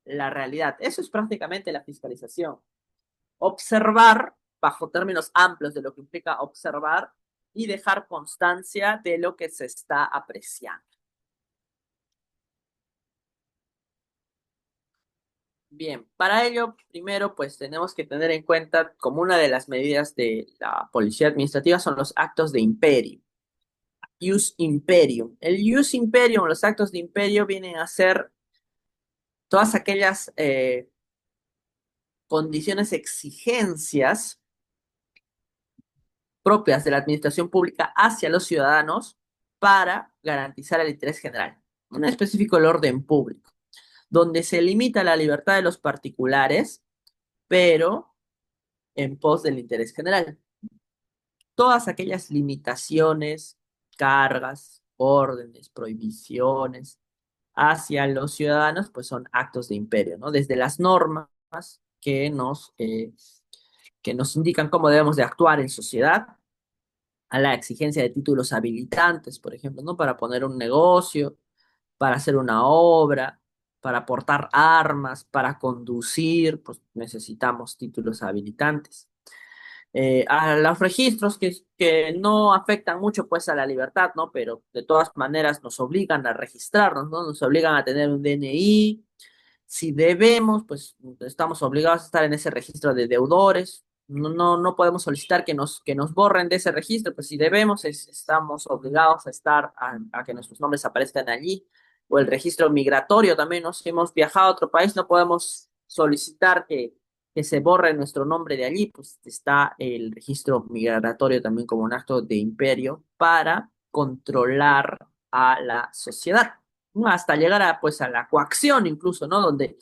la realidad. Eso es prácticamente la fiscalización. Observar, bajo términos amplios de lo que implica observar, y dejar constancia de lo que se está apreciando. Bien, para ello, primero, pues tenemos que tener en cuenta como una de las medidas de la policía administrativa son los actos de imperio, ius imperium. El ius imperium, los actos de imperio vienen a ser todas aquellas condiciones, exigencias propias de la administración pública hacia los ciudadanos para garantizar el interés general, en específico el orden público, donde se limita la libertad de los particulares, pero en pos del interés general. Todas aquellas limitaciones, cargas, órdenes, prohibiciones hacia los ciudadanos, pues son actos de imperio, ¿no? Desde las normas que que nos indican cómo debemos de actuar en sociedad, a la exigencia de títulos habilitantes, por ejemplo, ¿no? Para poner un negocio, para hacer una obra, para portar armas, para conducir, pues necesitamos títulos habilitantes. A los registros que no afectan mucho pues a la libertad, ¿no? Pero de todas maneras nos obligan a registrarnos, ¿no? Nos obligan a tener un DNI. Si debemos, pues estamos obligados a estar en ese registro de deudores. No podemos solicitar que nos borren de ese registro, pues si debemos, estamos obligados a estar, a que nuestros nombres aparezcan allí. o el registro migratorio también, ¿no? Si hemos viajado a otro país, no podemos solicitar que se borre nuestro nombre de allí, pues está el registro migratorio también como un acto de imperio para controlar a la sociedad, ¿no? Hasta llegar a, pues, a la coacción incluso, ¿no? Donde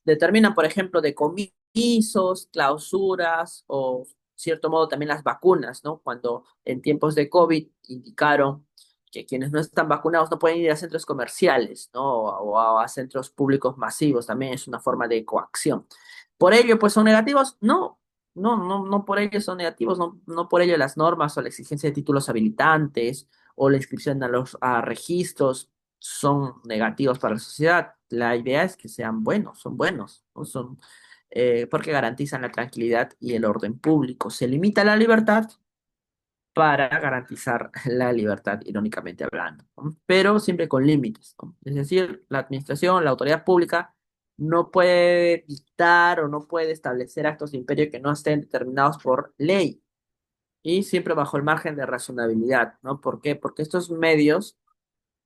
determinan, por ejemplo, decomisos, clausuras o, cierto modo, también las vacunas, ¿no? Cuando en tiempos de COVID indicaron que quienes no están vacunados no pueden ir a centros comerciales, ¿no? O a centros públicos masivos, también es una forma de coacción. ¿Por ello, pues, son negativos? No, no por ello son negativos, no por ello las normas o la exigencia de títulos habilitantes o la inscripción a registros son negativos para la sociedad. La idea es que sean buenos, son buenos, ¿no? Porque garantizan la tranquilidad y el orden público. Se limita la libertad para garantizar la libertad, irónicamente hablando, ¿no? Pero siempre con límites, ¿no? Es decir, la administración, la autoridad pública no puede dictar o no puede establecer actos de imperio que no estén determinados por ley y siempre bajo el margen de razonabilidad, ¿no? ¿Por qué? Porque estos medios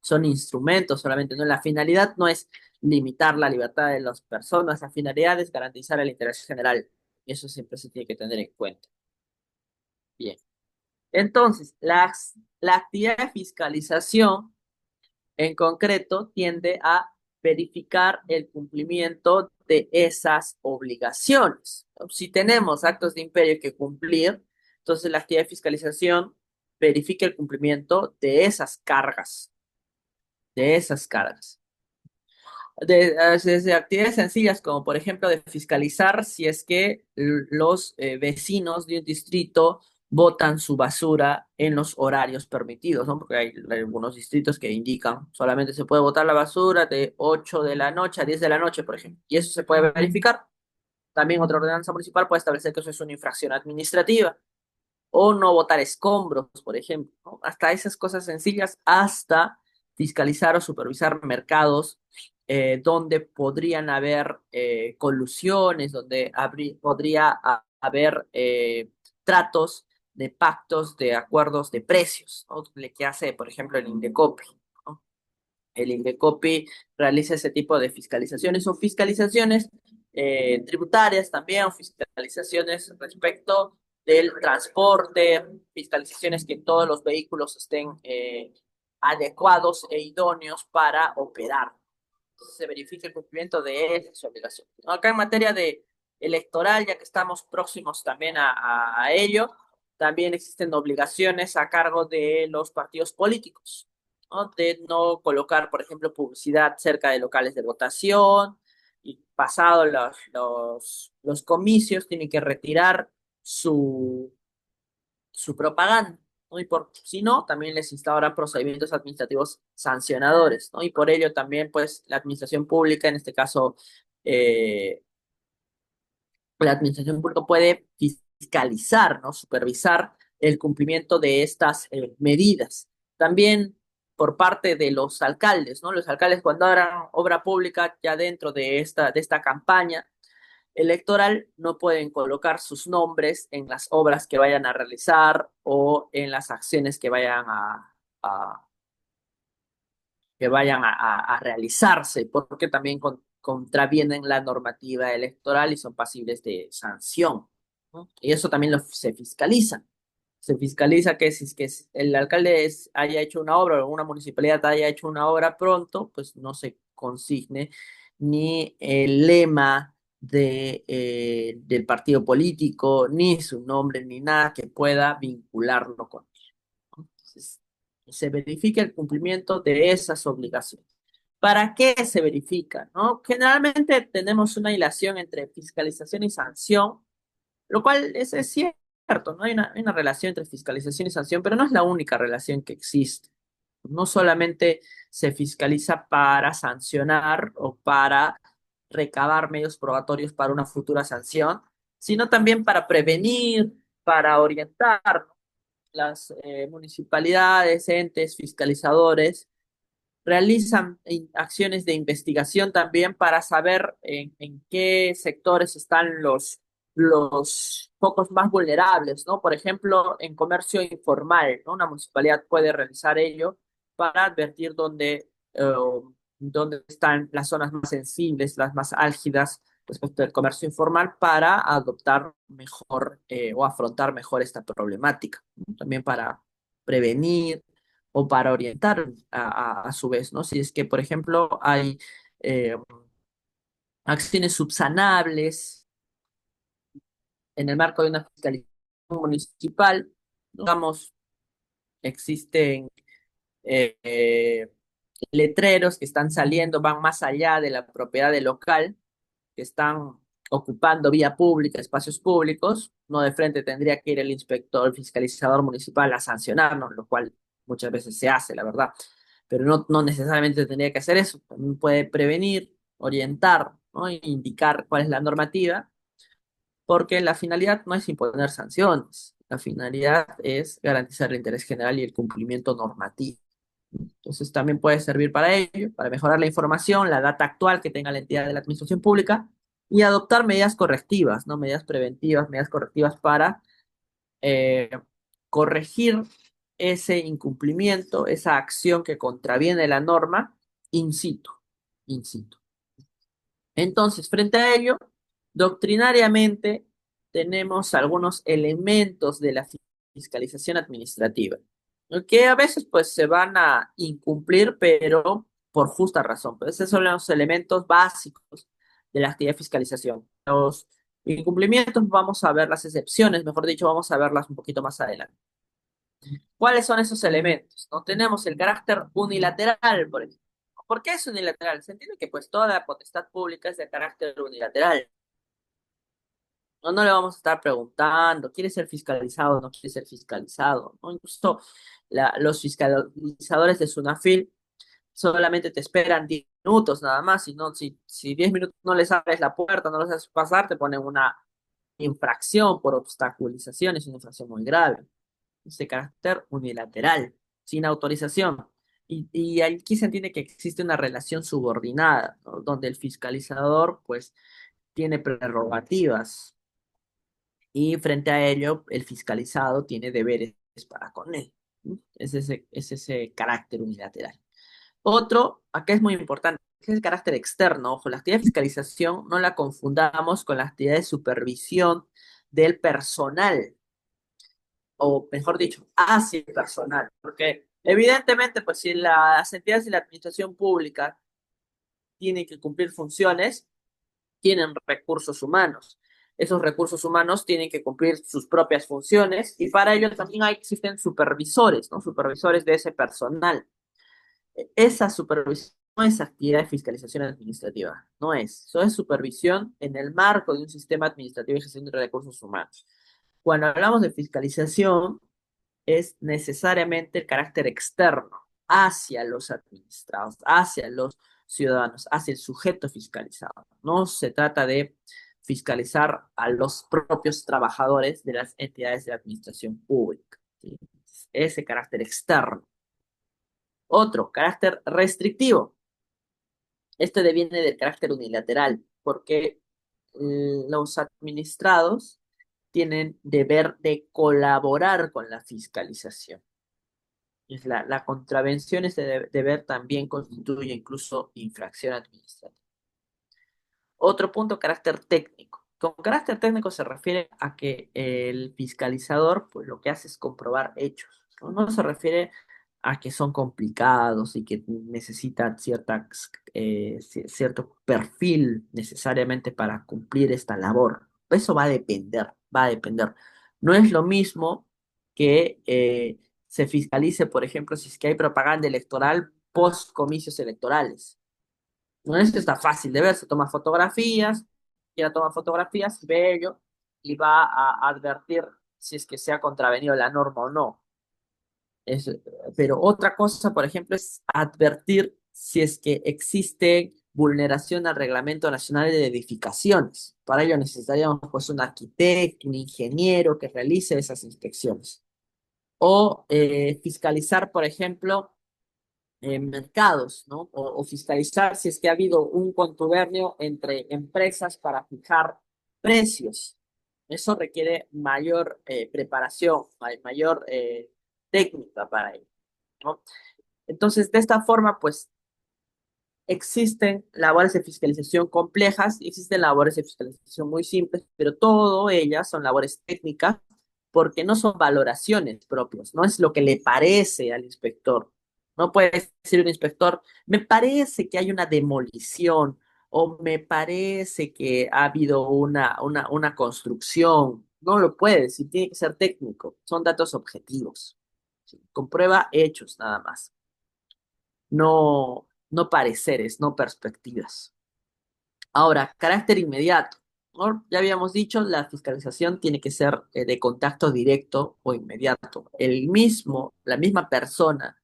son instrumentos solamente, ¿no? La finalidad no es limitar la libertad de las personas, la finalidad es garantizar el interés general. Y eso siempre se tiene que tener en cuenta. Bien. Entonces, la actividad de fiscalización en concreto tiende a verificar el cumplimiento de esas obligaciones. Si tenemos actos de imperio que cumplir, entonces la actividad de fiscalización verifica el cumplimiento de esas cargas. Desde actividades sencillas como por ejemplo de fiscalizar si es que los vecinos de un distrito botan su basura en los horarios permitidos, ¿no? Porque hay algunos distritos que indican solamente se puede botar la basura de 8 de la noche a 10 de la noche, por ejemplo, y eso se puede verificar. También otra ordenanza municipal puede establecer que eso es una infracción administrativa o no botar escombros, por ejemplo, ¿no? Hasta esas cosas sencillas, hasta fiscalizar o supervisar mercados donde podrían haber colusiones, donde podría haber tratos de pactos, de acuerdos de precios, ¿no? Que hace, por ejemplo, el Indecopi, ¿no? El Indecopi realiza ese tipo de fiscalizaciones o fiscalizaciones tributarias también, o fiscalizaciones respecto del transporte, fiscalizaciones que todos los vehículos estén adecuados e idóneos para operar. Entonces se verifica el cumplimiento de esas obligaciones. Acá en materia de electoral, ya que estamos próximos también a ello, también existen obligaciones a cargo de los partidos políticos, ¿no? De no colocar, por ejemplo, publicidad cerca de locales de votación y pasado los comicios tienen que retirar su propaganda, ¿no? Y por si no, también les instauran procedimientos administrativos sancionadores, ¿no? Y por ello también, pues, la administración pública, en este caso, eh, la administración pública puede fiscalizar, ¿no? Supervisar el cumplimiento de estas medidas. También por parte de los alcaldes, ¿no? Los alcaldes cuando hagan obra pública ya dentro de esta campaña electoral no pueden colocar sus nombres en las obras que vayan a realizar o en las acciones a- a realizarse, porque también contravienen la normativa electoral y son pasibles de sanción, ¿no? Y eso también se fiscaliza. Se fiscaliza que si es que el alcalde haya hecho una obra o una municipalidad haya hecho una obra pronto, pues no se consigne ni el lema del partido político, ni su nombre, ni nada que pueda vincularlo con él, ¿no? Entonces, se verifica el cumplimiento de esas obligaciones. ¿Para qué se verifica, no? Generalmente tenemos una hilación entre fiscalización y sanción, lo cual es cierto, ¿no? Hay una relación entre fiscalización y sanción, pero no es la única relación que existe. No solamente se fiscaliza para sancionar o para recabar medios probatorios para una futura sanción, sino también para prevenir, para orientar. Las municipalidades, entes, fiscalizadores realizan acciones de investigación también para saber en qué sectores están los focos más vulnerables, ¿no? Por ejemplo, en comercio informal, ¿no? Una municipalidad puede realizar ello para advertir dónde dónde están las zonas más sensibles, las más álgidas respecto del comercio informal para adoptar mejor o afrontar mejor esta problemática, ¿no? También para prevenir o para orientar a su vez, ¿no? Si es que, por ejemplo, hay eh, acciones subsanables en el marco de una fiscalización municipal, digamos, existen eh, eh, letreros que están saliendo, van más allá de la propiedad del local, que están ocupando vía pública, espacios públicos, no de frente tendría que ir el inspector, el fiscalizador municipal a sancionarnos, lo cual muchas veces se hace, la verdad, pero no necesariamente tendría que hacer eso, también puede prevenir, orientar, ¿no? E indicar cuál es la normativa, porque la finalidad no es imponer sanciones, la finalidad es garantizar el interés general y el cumplimiento normativo. Entonces también puede servir para ello, para mejorar la información, la data actual que tenga la entidad de la administración pública y adoptar medidas correctivas, ¿no? Medidas preventivas, medidas correctivas para eh, corregir ese incumplimiento, esa acción que contraviene la norma in situ, in situ. Entonces, frente a ello, doctrinariamente tenemos algunos elementos de la fiscalización administrativa, ¿no? Que a veces pues se van a incumplir, pero por justa razón. Pues esos son los elementos básicos de la actividad de fiscalización. Los incumplimientos, vamos a ver las excepciones, mejor dicho, vamos a verlas un poquito más adelante. ¿Cuáles son esos elementos? ¿No? Tenemos el carácter unilateral, por ejemplo. ¿Por qué es unilateral? Se entiende que pues toda la potestad pública es de carácter unilateral. No le vamos a estar preguntando, ¿quiere ser fiscalizado o no quiere ser fiscalizado? ¿No? Incluso los fiscalizadores de SUNAFIL solamente te esperan 10 minutos nada más, si 10 minutos no les abres la puerta, no los haces pasar, te ponen una infracción por obstaculización, es una infracción muy grave. De carácter unilateral, sin autorización. Y aquí se entiende que existe una relación subordinada, ¿no? Donde el fiscalizador, pues, tiene prerrogativas y frente a ello, el fiscalizado tiene deberes para con él, ¿no? Es ese carácter unilateral. Otro, acá es muy importante, es el carácter externo. Ojo, la actividad de fiscalización no la confundamos con la actividad de supervisión del personal o mejor dicho, hacia el personal, porque evidentemente, pues si las entidades de la administración pública tienen que cumplir funciones, tienen recursos humanos. Esos recursos humanos tienen que cumplir sus propias funciones y para ello también existen supervisores, ¿no? Supervisores de ese personal. Esa supervisión no es actividad de fiscalización administrativa, no es. Eso es supervisión en el marco de un sistema administrativo de gestión de recursos humanos. Cuando hablamos de fiscalización, es necesariamente el carácter externo hacia los administrados, hacia los ciudadanos, hacia el sujeto fiscalizado. No se trata de fiscalizar a los propios trabajadores de las entidades de la administración pública, ¿sí? Ese carácter externo. Otro, carácter restrictivo. Este deviene del carácter unilateral, porque los administrados tienen deber de colaborar con la fiscalización. La contravención de ese deber también constituye incluso infracción administrativa. Otro punto, carácter técnico. Con carácter técnico se refiere a que el fiscalizador, pues lo que hace es comprobar hechos. No se refiere a que son complicados y que necesitan cierto perfil necesariamente para cumplir esta labor. Eso va a depender, va a depender. No es lo mismo que se fiscalice, por ejemplo, si es que hay propaganda electoral post comicios electorales. No, esto está fácil de ver, se toma fotografías, quiera toma fotografías, ve ello y va a advertir si es que se ha contravenido la norma o no. Es- pero otra cosa, por ejemplo, es advertir si es que existe vulneración al Reglamento Nacional de Edificaciones. Para ello necesitaríamos pues un arquitecto, un ingeniero que realice esas inspecciones. O fiscalizar, por ejemplo, mercados, ¿no? O fiscalizar si es que ha habido un contubernio entre empresas para fijar precios. Eso requiere mayor preparación, mayor técnica para ello, ¿no? Entonces, de esta forma, pues Existen labores de fiscalización complejas y existen labores de fiscalización muy simples, pero todas ellas son labores técnicas porque no son valoraciones propias, no es lo que le parece al inspector. No puede decir un inspector, me parece que hay una demolición o me parece que ha habido una construcción. No lo puede decir, tiene que ser técnico, son datos objetivos. ¿Sí? Comprueba hechos nada más, no pareceres, no perspectivas. Ahora, carácter inmediato, ¿no? Ya habíamos dicho, la fiscalización tiene que ser de contacto directo o inmediato. La misma persona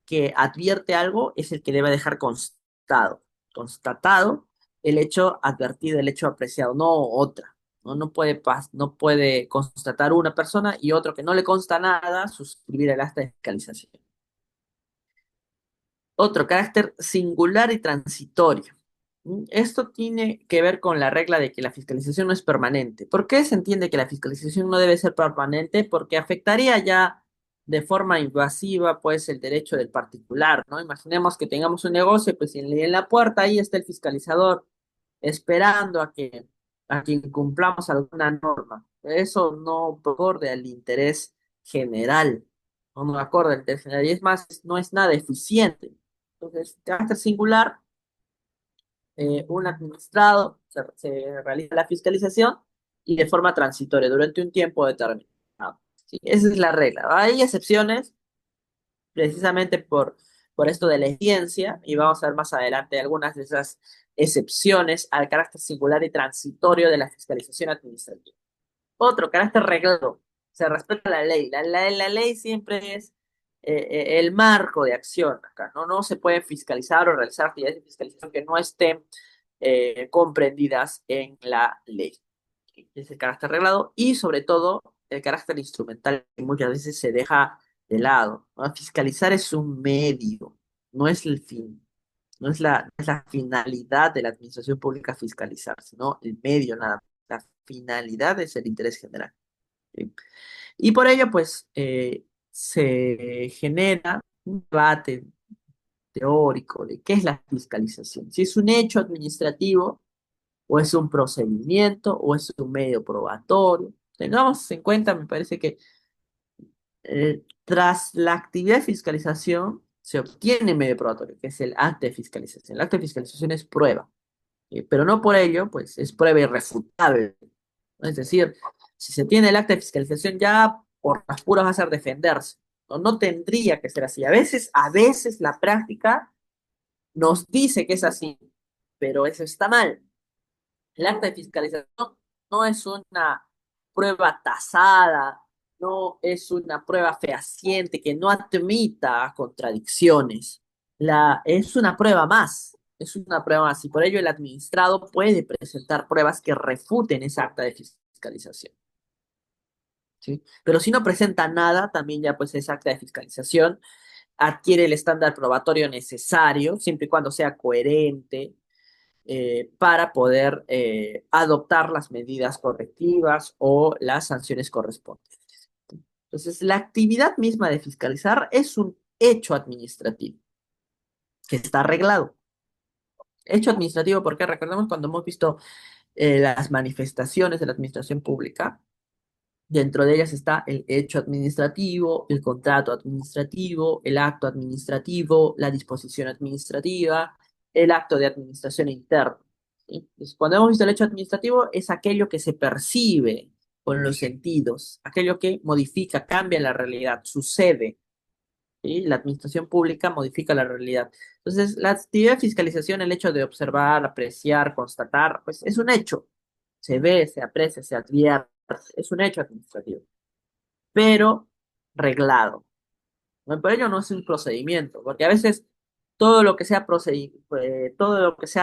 que advierte algo es el que debe dejar constatado el hecho advertido, el hecho apreciado, no otra. No puede constatar una persona y otro que no le consta nada suscribir el acta de fiscalización. Otro, carácter singular y transitorio. Esto tiene que ver con la regla de que la fiscalización no es permanente. ¿Por qué se entiende que la fiscalización no debe ser permanente? Porque afectaría ya de forma invasiva, pues, el derecho del particular, ¿no? Imaginemos que tengamos un negocio, pues, y en la puerta ahí está el fiscalizador esperando a que incumplamos alguna norma. Eso no acorde al interés general, no acorde al interés general, y es más, no es nada eficiente. Entonces, carácter singular, un administrado se realiza la fiscalización y de forma transitoria durante un tiempo determinado. ¿Sí? Esa es la regla. Hay excepciones precisamente por esto de la ciencia y vamos a ver más adelante algunas de esas excepciones al carácter singular y transitorio de la fiscalización administrativa. Otro, carácter reglado. Se respeta la ley. La ley siempre es el marco de acción acá, ¿no? No se puede fiscalizar o realizar actividades de fiscalización que no estén comprendidas en la ley. Es el carácter reglado y sobre todo el carácter instrumental que muchas veces se deja de lado, ¿no? Fiscalizar es un medio, no es el fin, no es la finalidad de la administración pública fiscalizar, sino el medio nada más. La finalidad es el interés general. ¿Sí? Y por ello, pues, se genera un debate teórico de qué es la fiscalización. Si es un hecho administrativo, o es un procedimiento, o es un medio probatorio. Tengamos en cuenta, me parece que tras la actividad de fiscalización se obtiene medio probatorio, que es el acta de fiscalización. El acta de fiscalización es prueba, pero no por ello, pues es prueba irrefutable. ¿No? Es decir, si se tiene el acta de fiscalización ya por las puras va a ser defenderse. No, no tendría que ser así. A veces la práctica nos dice que es así, pero eso está mal. El acta de fiscalización no es una prueba tasada, no es una prueba fehaciente que no admita contradicciones. Es una prueba más, es una prueba más y por ello el administrado puede presentar pruebas que refuten esa acta de fiscalización. ¿Sí? Pero si no presenta nada, también ya pues esa acta de fiscalización adquiere el estándar probatorio necesario, siempre y cuando sea coherente, para poder adoptar las medidas correctivas o las sanciones correspondientes. Entonces, la actividad misma de fiscalizar es un hecho administrativo que está arreglado. Hecho administrativo porque recordemos cuando hemos visto las manifestaciones de la administración pública, dentro de ellas está el hecho administrativo, el contrato administrativo, el acto administrativo, la disposición administrativa, el acto de administración interna. ¿Sí? Entonces, cuando hemos visto el hecho administrativo, es aquello que se percibe con los sentidos, aquello que modifica, cambia la realidad, sucede. ¿Sí? La administración pública modifica la realidad. Entonces, la actividad de fiscalización, el hecho de observar, apreciar, constatar, pues es un hecho. Se ve, se aprecia, se advierte, es un hecho administrativo, pero reglado. ¿No? Por ello no es un procedimiento, porque a veces todo lo que sea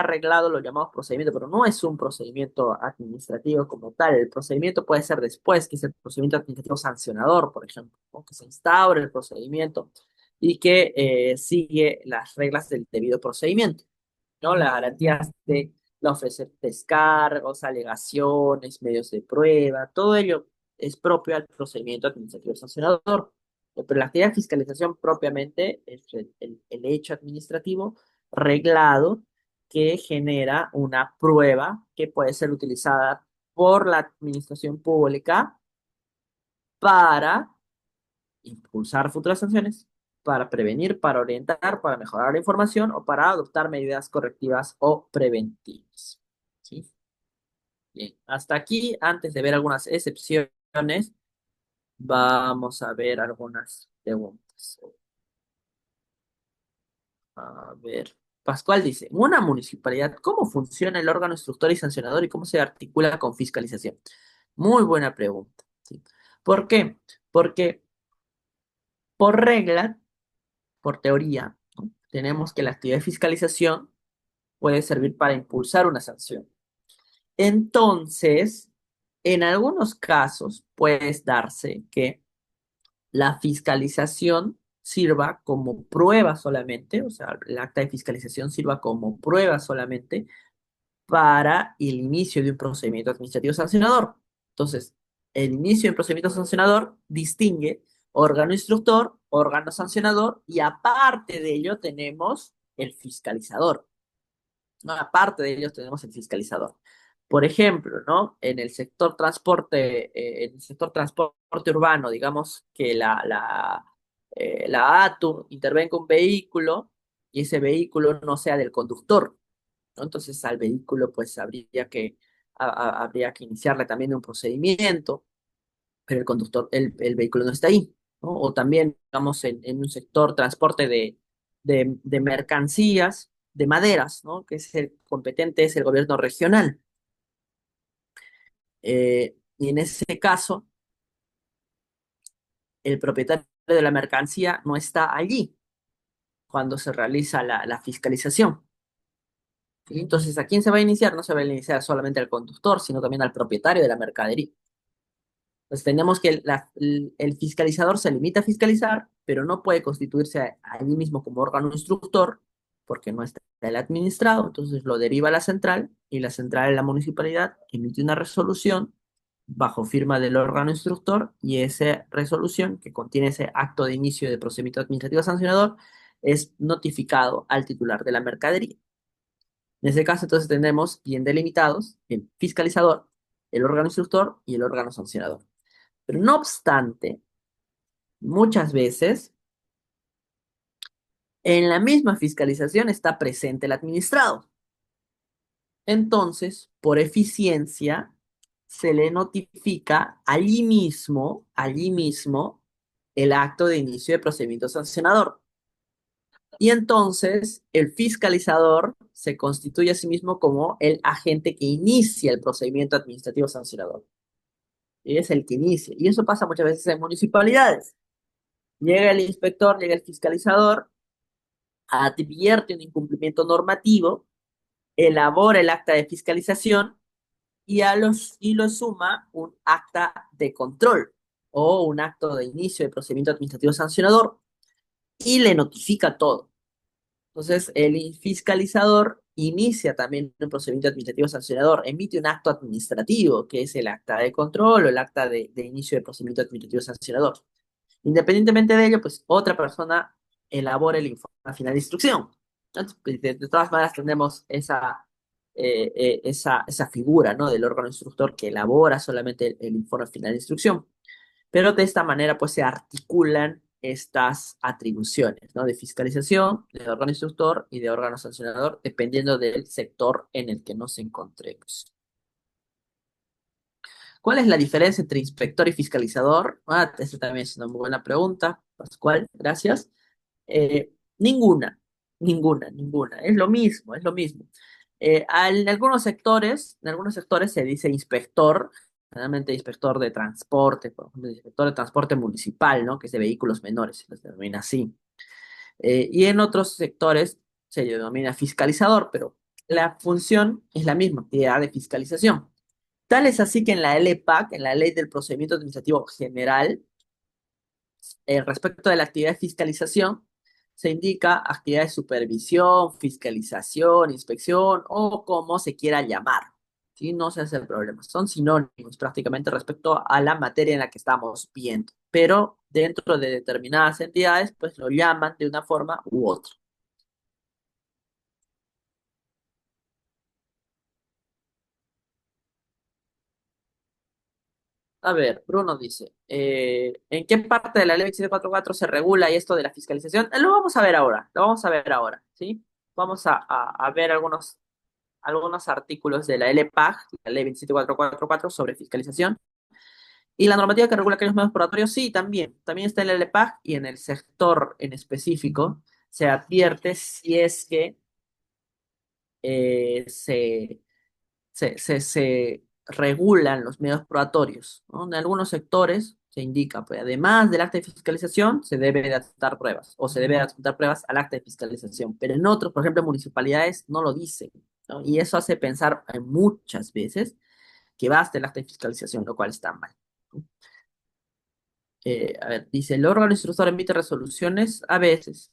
arreglado lo llamamos procedimiento, pero no es un procedimiento administrativo como tal. El procedimiento puede ser después, que es el procedimiento administrativo sancionador, por ejemplo, ¿no? Que se instaura el procedimiento y que sigue las reglas del debido procedimiento, ¿no? Las garantías de la ofrecer descargos, alegaciones, medios de prueba, todo ello es propio al procedimiento administrativo sancionador. Pero la actividad de fiscalización propiamente es el hecho administrativo, reglado que genera una prueba que puede ser utilizada por la administración pública para impulsar futuras sanciones, para prevenir, para orientar, para mejorar la información o para adoptar medidas correctivas o preventivas. ¿Sí? Bien, hasta aquí, antes de ver algunas excepciones, vamos a ver algunas preguntas. A ver, Pascual dice, en una municipalidad, ¿cómo funciona el órgano instructor y sancionador y cómo se articula con fiscalización? Muy buena pregunta. ¿Sí? ¿Por qué? Porque por regla, por teoría, ¿no? Tenemos que la actividad de fiscalización puede servir para impulsar una sanción. Entonces, en algunos casos puede darse que la fiscalización sirva como prueba solamente, o sea, el acta de fiscalización sirva como prueba solamente para el inicio de un procedimiento administrativo sancionador. Entonces, el inicio de un procedimiento sancionador distingue órgano instructor, órgano sancionador y aparte de ello tenemos el fiscalizador. ¿No? Aparte de ellos tenemos el fiscalizador. Por ejemplo, ¿no? En el sector transporte urbano, digamos que la ATU intervenga un vehículo y ese vehículo no sea del conductor, ¿no? Entonces al vehículo pues habría que iniciarle también un procedimiento, pero el conductor, el vehículo no está ahí, ¿no? O también, digamos, en un sector transporte de mercancías, de maderas, ¿no? Que es el competente, es el gobierno regional. Y en ese caso, el propietario de la mercancía no está allí cuando se realiza la fiscalización. ¿Sí? Entonces, ¿a quién se va a iniciar? No se va a iniciar solamente al conductor, sino también al propietario de la mercadería. Entonces tenemos que el fiscalizador se limita a fiscalizar, pero no puede constituirse allí mismo como órgano instructor, porque no está el administrado, entonces lo deriva a la central y la central de la municipalidad emite una resolución bajo firma del órgano instructor y esa resolución que contiene ese acto de inicio de procedimiento administrativo sancionador es notificado al titular de la mercadería. En ese caso entonces tenemos bien delimitados el fiscalizador, el órgano instructor y el órgano sancionador. Pero no obstante, muchas veces en la misma fiscalización está presente el administrado. Entonces, por eficiencia, se le notifica allí mismo, el acto de inicio de procedimiento sancionador. Y entonces el fiscalizador se constituye a sí mismo como el agente que inicia el procedimiento administrativo sancionador. Y es el que inicia. Y eso pasa muchas veces en municipalidades. Llega el inspector, llega el fiscalizador, advierte un incumplimiento normativo, elabora el acta de fiscalización y lo suma un acta de control o un acto de inicio de procedimiento administrativo sancionador y le notifica todo. Entonces, el fiscalizador inicia también un procedimiento administrativo sancionador, emite un acto administrativo, que es el acta de control o el acta de inicio de procedimiento administrativo sancionador. Independientemente de ello, pues otra persona elabora el informe final de instrucción. Entonces, pues, de todas maneras tenemos esa figura, ¿no? Del órgano instructor que elabora solamente el informe final de instrucción. Pero de esta manera, pues se articulan estas atribuciones, ¿no? De fiscalización, de órgano instructor y de órgano sancionador, dependiendo del sector en el que nos encontremos. ¿Cuál es la diferencia entre inspector y fiscalizador? Esta también es una muy buena pregunta, Pascual, gracias. Ninguna. Es lo mismo, es lo mismo. En algunos sectores se dice inspector, generalmente inspector de transporte, por ejemplo, inspector de transporte municipal, ¿no? Que es de vehículos menores, se les denomina así. Y en otros sectores se denomina fiscalizador, pero la función es la misma, actividad de fiscalización. Tal es así que en la LPAC, en la Ley del Procedimiento Administrativo General, respecto de la actividad de fiscalización, se indica actividad de supervisión, fiscalización, inspección o como se quiera llamar. ¿Sí? No se hace el problema. Son sinónimos prácticamente respecto a la materia en la que estamos viendo. Pero dentro de determinadas entidades, pues lo llaman de una forma u otra. A ver, Bruno dice, ¿en qué parte de la ley 2744 se regula esto de la fiscalización? Lo vamos a ver ahora, lo vamos a ver ahora, ¿sí? Vamos a ver algunos artículos de la LPAG, la ley 27444, sobre fiscalización. Y la normativa que regula aquellos medios probatorios, sí, también está en la LPAG y en el sector en específico se advierte si es que eh, se se regulan los medios probatorios, ¿no? En algunos sectores se indica, pues, además del acta de fiscalización, se debe de adjuntar pruebas o se debe de adjuntar pruebas al acta de fiscalización, pero en otros, por ejemplo, municipalidades no lo dicen, ¿no? Y eso hace pensar muchas veces que basta el acta de fiscalización, lo cual está mal. ¿No? A ver, dice, el órgano instructor emite resoluciones a veces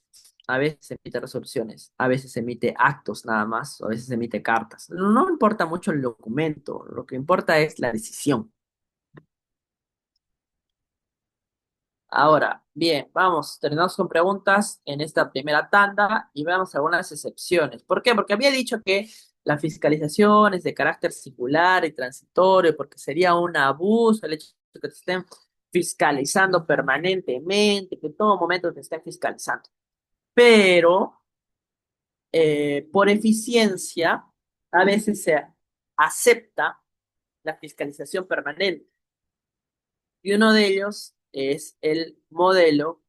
emite resoluciones, a veces emite actos nada más, o a veces emite cartas. No, no importa mucho el documento, lo que importa es la decisión. Ahora, bien, vamos, terminamos con preguntas en esta primera tanda y veamos algunas excepciones. ¿Por qué? Porque había dicho que la fiscalización es de carácter singular y transitorio, porque sería un abuso el hecho de que te estén fiscalizando permanentemente, que en todo momento te estén fiscalizando. Pero por eficiencia, a veces se acepta la fiscalización permanente. Y uno de ellos es el modelo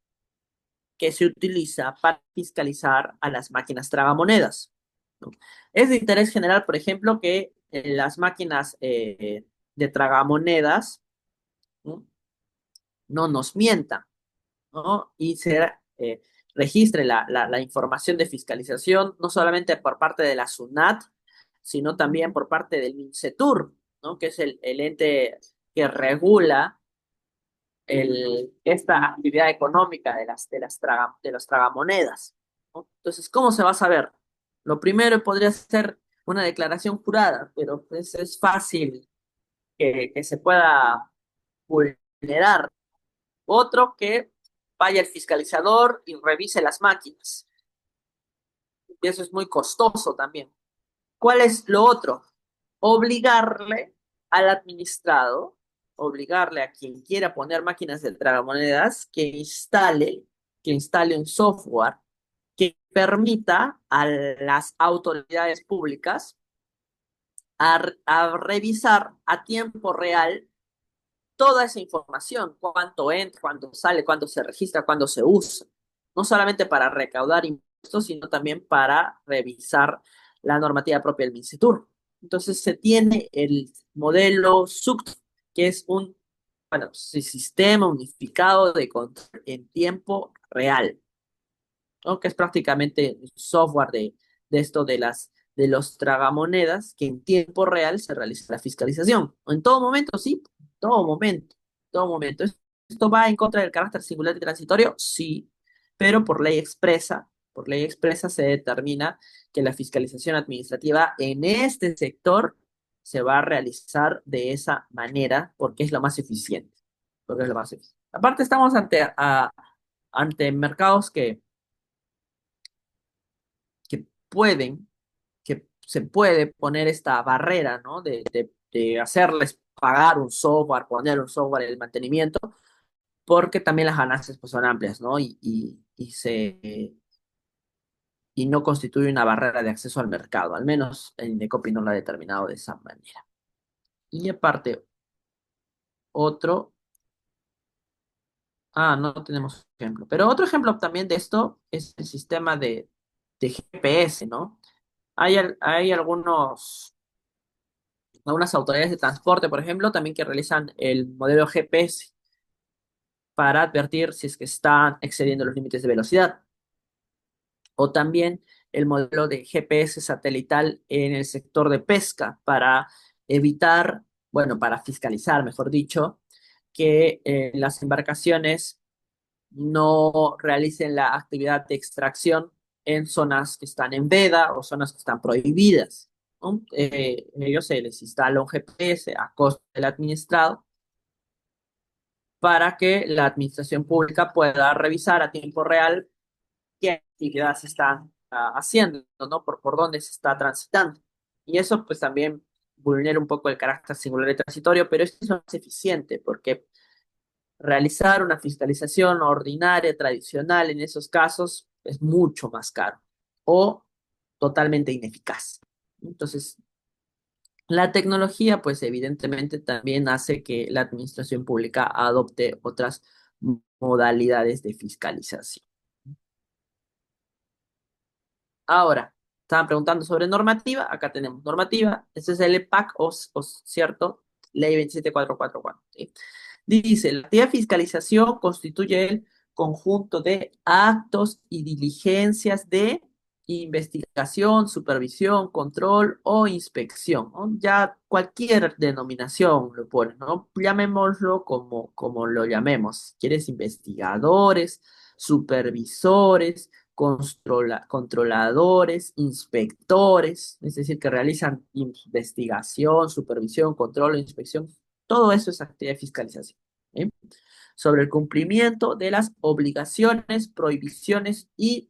que se utiliza para fiscalizar a las máquinas tragamonedas, ¿no? Es de interés general, por ejemplo, que las máquinas de tragamonedas, ¿no? No nos mientan, ¿no? Y se registre la información de fiscalización, no solamente por parte de la SUNAT, sino también por parte del MINCETUR, ¿no? Que es el ente que regula esta actividad económica de los tragamonedas, ¿no? Entonces, ¿cómo se va a saber? Lo primero podría ser una declaración jurada, pero pues es fácil que se pueda vulnerar. Otro, que vaya el fiscalizador y revise las máquinas. Y eso es muy costoso también. ¿Cuál es lo otro? Obligarle al administrado, obligarle a quien quiera poner máquinas de tragamonedas que instale un software que permita a las autoridades públicas a revisar a tiempo real toda esa información, cuánto entra, cuánto sale, cuándo se registra, cuándo se usa, no solamente para recaudar impuestos, sino también para revisar la normativa propia del MINCETUR. Entonces se tiene el modelo SUCT, que es un, bueno, sistema unificado de control en tiempo real, ¿no? Que es prácticamente un software de esto de los tragamonedas, que en tiempo real se realiza la fiscalización. En todo momento, sí, todo momento, todo momento. ¿Esto va en contra del carácter singular y transitorio? Sí, pero por ley expresa se determina que la fiscalización administrativa en este sector se va a realizar de esa manera porque es lo más eficiente. Porque es lo más eficiente. Aparte, estamos ante mercados que pueden, que se puede poner esta barrera, ¿no? De hacerles pagar un software, poner un software en el mantenimiento, porque también las ganancias pues, son amplias, ¿no? Y no constituye una barrera de acceso al mercado, al menos en Indecopi no lo ha determinado de esa manera. Y aparte, otro, no tenemos ejemplo, pero otro ejemplo también de esto es el sistema de GPS, ¿no? Hay algunas autoridades de transporte, por ejemplo, también que realizan el modelo GPS para advertir si es que están excediendo los límites de velocidad. O también el modelo de GPS satelital en el sector de pesca para evitar, bueno, para fiscalizar, mejor dicho, que las embarcaciones no realicen la actividad de extracción en zonas que están en veda o zonas que están prohibidas, ¿no? Ellos se les instala un GPS a costo del administrado para que la administración pública pueda revisar a tiempo real qué actividad se está haciendo, ¿no? Por dónde se está transitando. Y eso pues también vulnera un poco el carácter singular y transitorio, pero esto es más eficiente porque realizar una fiscalización ordinaria, tradicional, en esos casos es mucho más caro o totalmente ineficaz. Entonces, la tecnología, pues evidentemente también hace que la administración pública adopte otras modalidades de fiscalización. Ahora, estaban preguntando sobre normativa. Acá tenemos normativa. Este es el EPAC, ¿cierto? Ley 27444. ¿Sí? Dice, la actividad de fiscalización constituye el conjunto de actos y diligencias de investigación, supervisión, control o inspección, ¿no? Ya cualquier denominación lo pone, ¿no? Llamémoslo como lo llamemos. Si quieres, investigadores, supervisores, controladores, inspectores, es decir, que realizan investigación, supervisión, control o inspección. Todo eso es actividad de fiscalización. ¿Sí? Sobre el cumplimiento de las obligaciones, prohibiciones y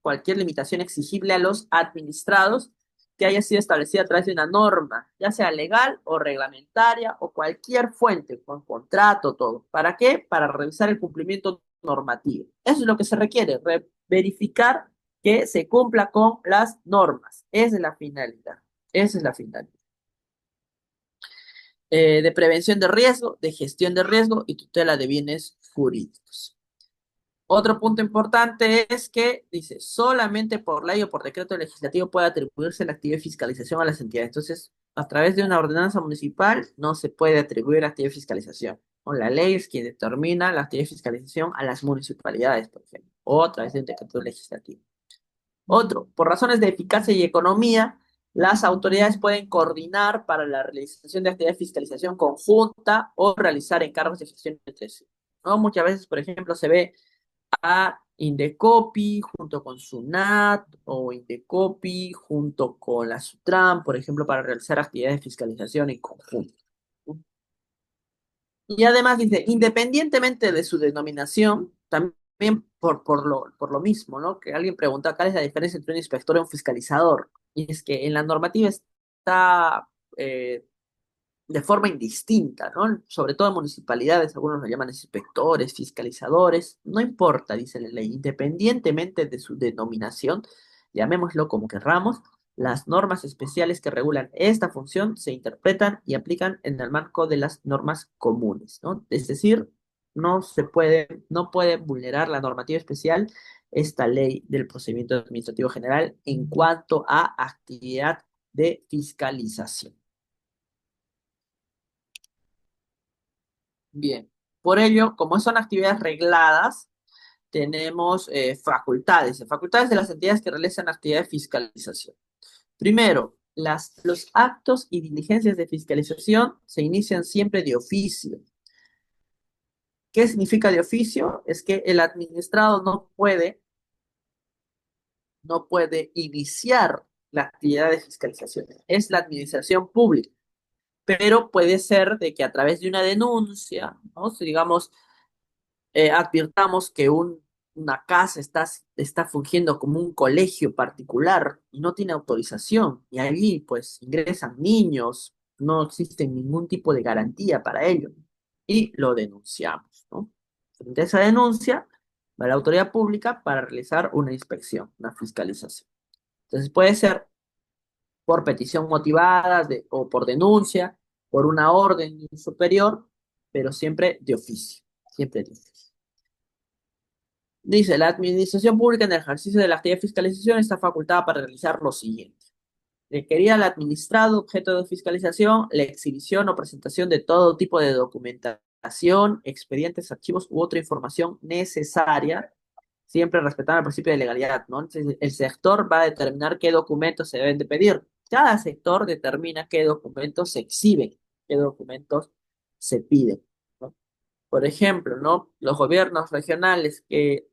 cualquier limitación exigible a los administrados que haya sido establecida a través de una norma, ya sea legal o reglamentaria o cualquier fuente, con contrato, todo. ¿Para qué? Para revisar el cumplimiento normativo. Eso es lo que se requiere, verificar que se cumpla con las normas. Esa es la finalidad. Esa es la finalidad. De prevención de riesgo, de gestión de riesgo y tutela de bienes jurídicos. Otro punto importante es que dice, solamente por ley o por decreto legislativo puede atribuirse la actividad de fiscalización a las entidades. Entonces, a través de una ordenanza municipal no se puede atribuir actividad de fiscalización. O la ley es quien determina la actividad de fiscalización a las municipalidades, por ejemplo, o a través de un decreto legislativo. Otro, por razones de eficacia y economía, las autoridades pueden coordinar para la realización de actividad de fiscalización conjunta o realizar encargos de gestión entre sí. ¿No? Muchas veces, por ejemplo, se ve a Indecopi junto con SUNAT o Indecopi junto con la SUTRAM, por ejemplo, para realizar actividades de fiscalización en conjunto. Y además dice, independientemente de su denominación, también por lo mismo, ¿no? Que alguien pregunta, ¿cuál es la diferencia entre un inspector y un fiscalizador? Y es que en la normativa está de forma indistinta, ¿no? Sobre todo en municipalidades, algunos lo llaman inspectores, fiscalizadores, no importa, dice la ley, independientemente de su denominación, llamémoslo como querramos, las normas especiales que regulan esta función se interpretan y aplican en el marco de las normas comunes, ¿no? Es decir, no puede vulnerar la normativa especial esta ley del procedimiento administrativo general en cuanto a actividad de fiscalización. Bien, por ello, como son actividades regladas, tenemos facultades de las entidades que realizan actividades de fiscalización. Primero, los actos y diligencias de fiscalización se inician siempre de oficio. ¿Qué significa de oficio? Es que el administrado no puede iniciar la actividad de fiscalización. Es la administración pública, pero puede ser de que a través de una denuncia, ¿no? Si digamos, advirtamos que una casa está fungiendo como un colegio particular y no tiene autorización, y ahí pues ingresan niños, no existe ningún tipo de garantía para ello, y lo denunciamos, ¿no? Frente a esa denuncia, va la autoridad pública para realizar una inspección, una fiscalización. Entonces puede ser por petición motivada o por denuncia, por una orden de un superior, pero siempre de oficio, siempre de oficio. Dice, la administración pública en el ejercicio de la actividad de fiscalización está facultada para realizar lo siguiente. Requerir al administrado objeto de fiscalización la exhibición o presentación de todo tipo de documentación, expedientes, archivos u otra información necesaria, siempre respetando el principio de legalidad, ¿no? Entonces, el sector va a determinar qué documentos se deben de pedir. Cada sector determina qué documentos se exhiben, qué documentos se piden, ¿no? Por ejemplo, ¿no? Los gobiernos regionales que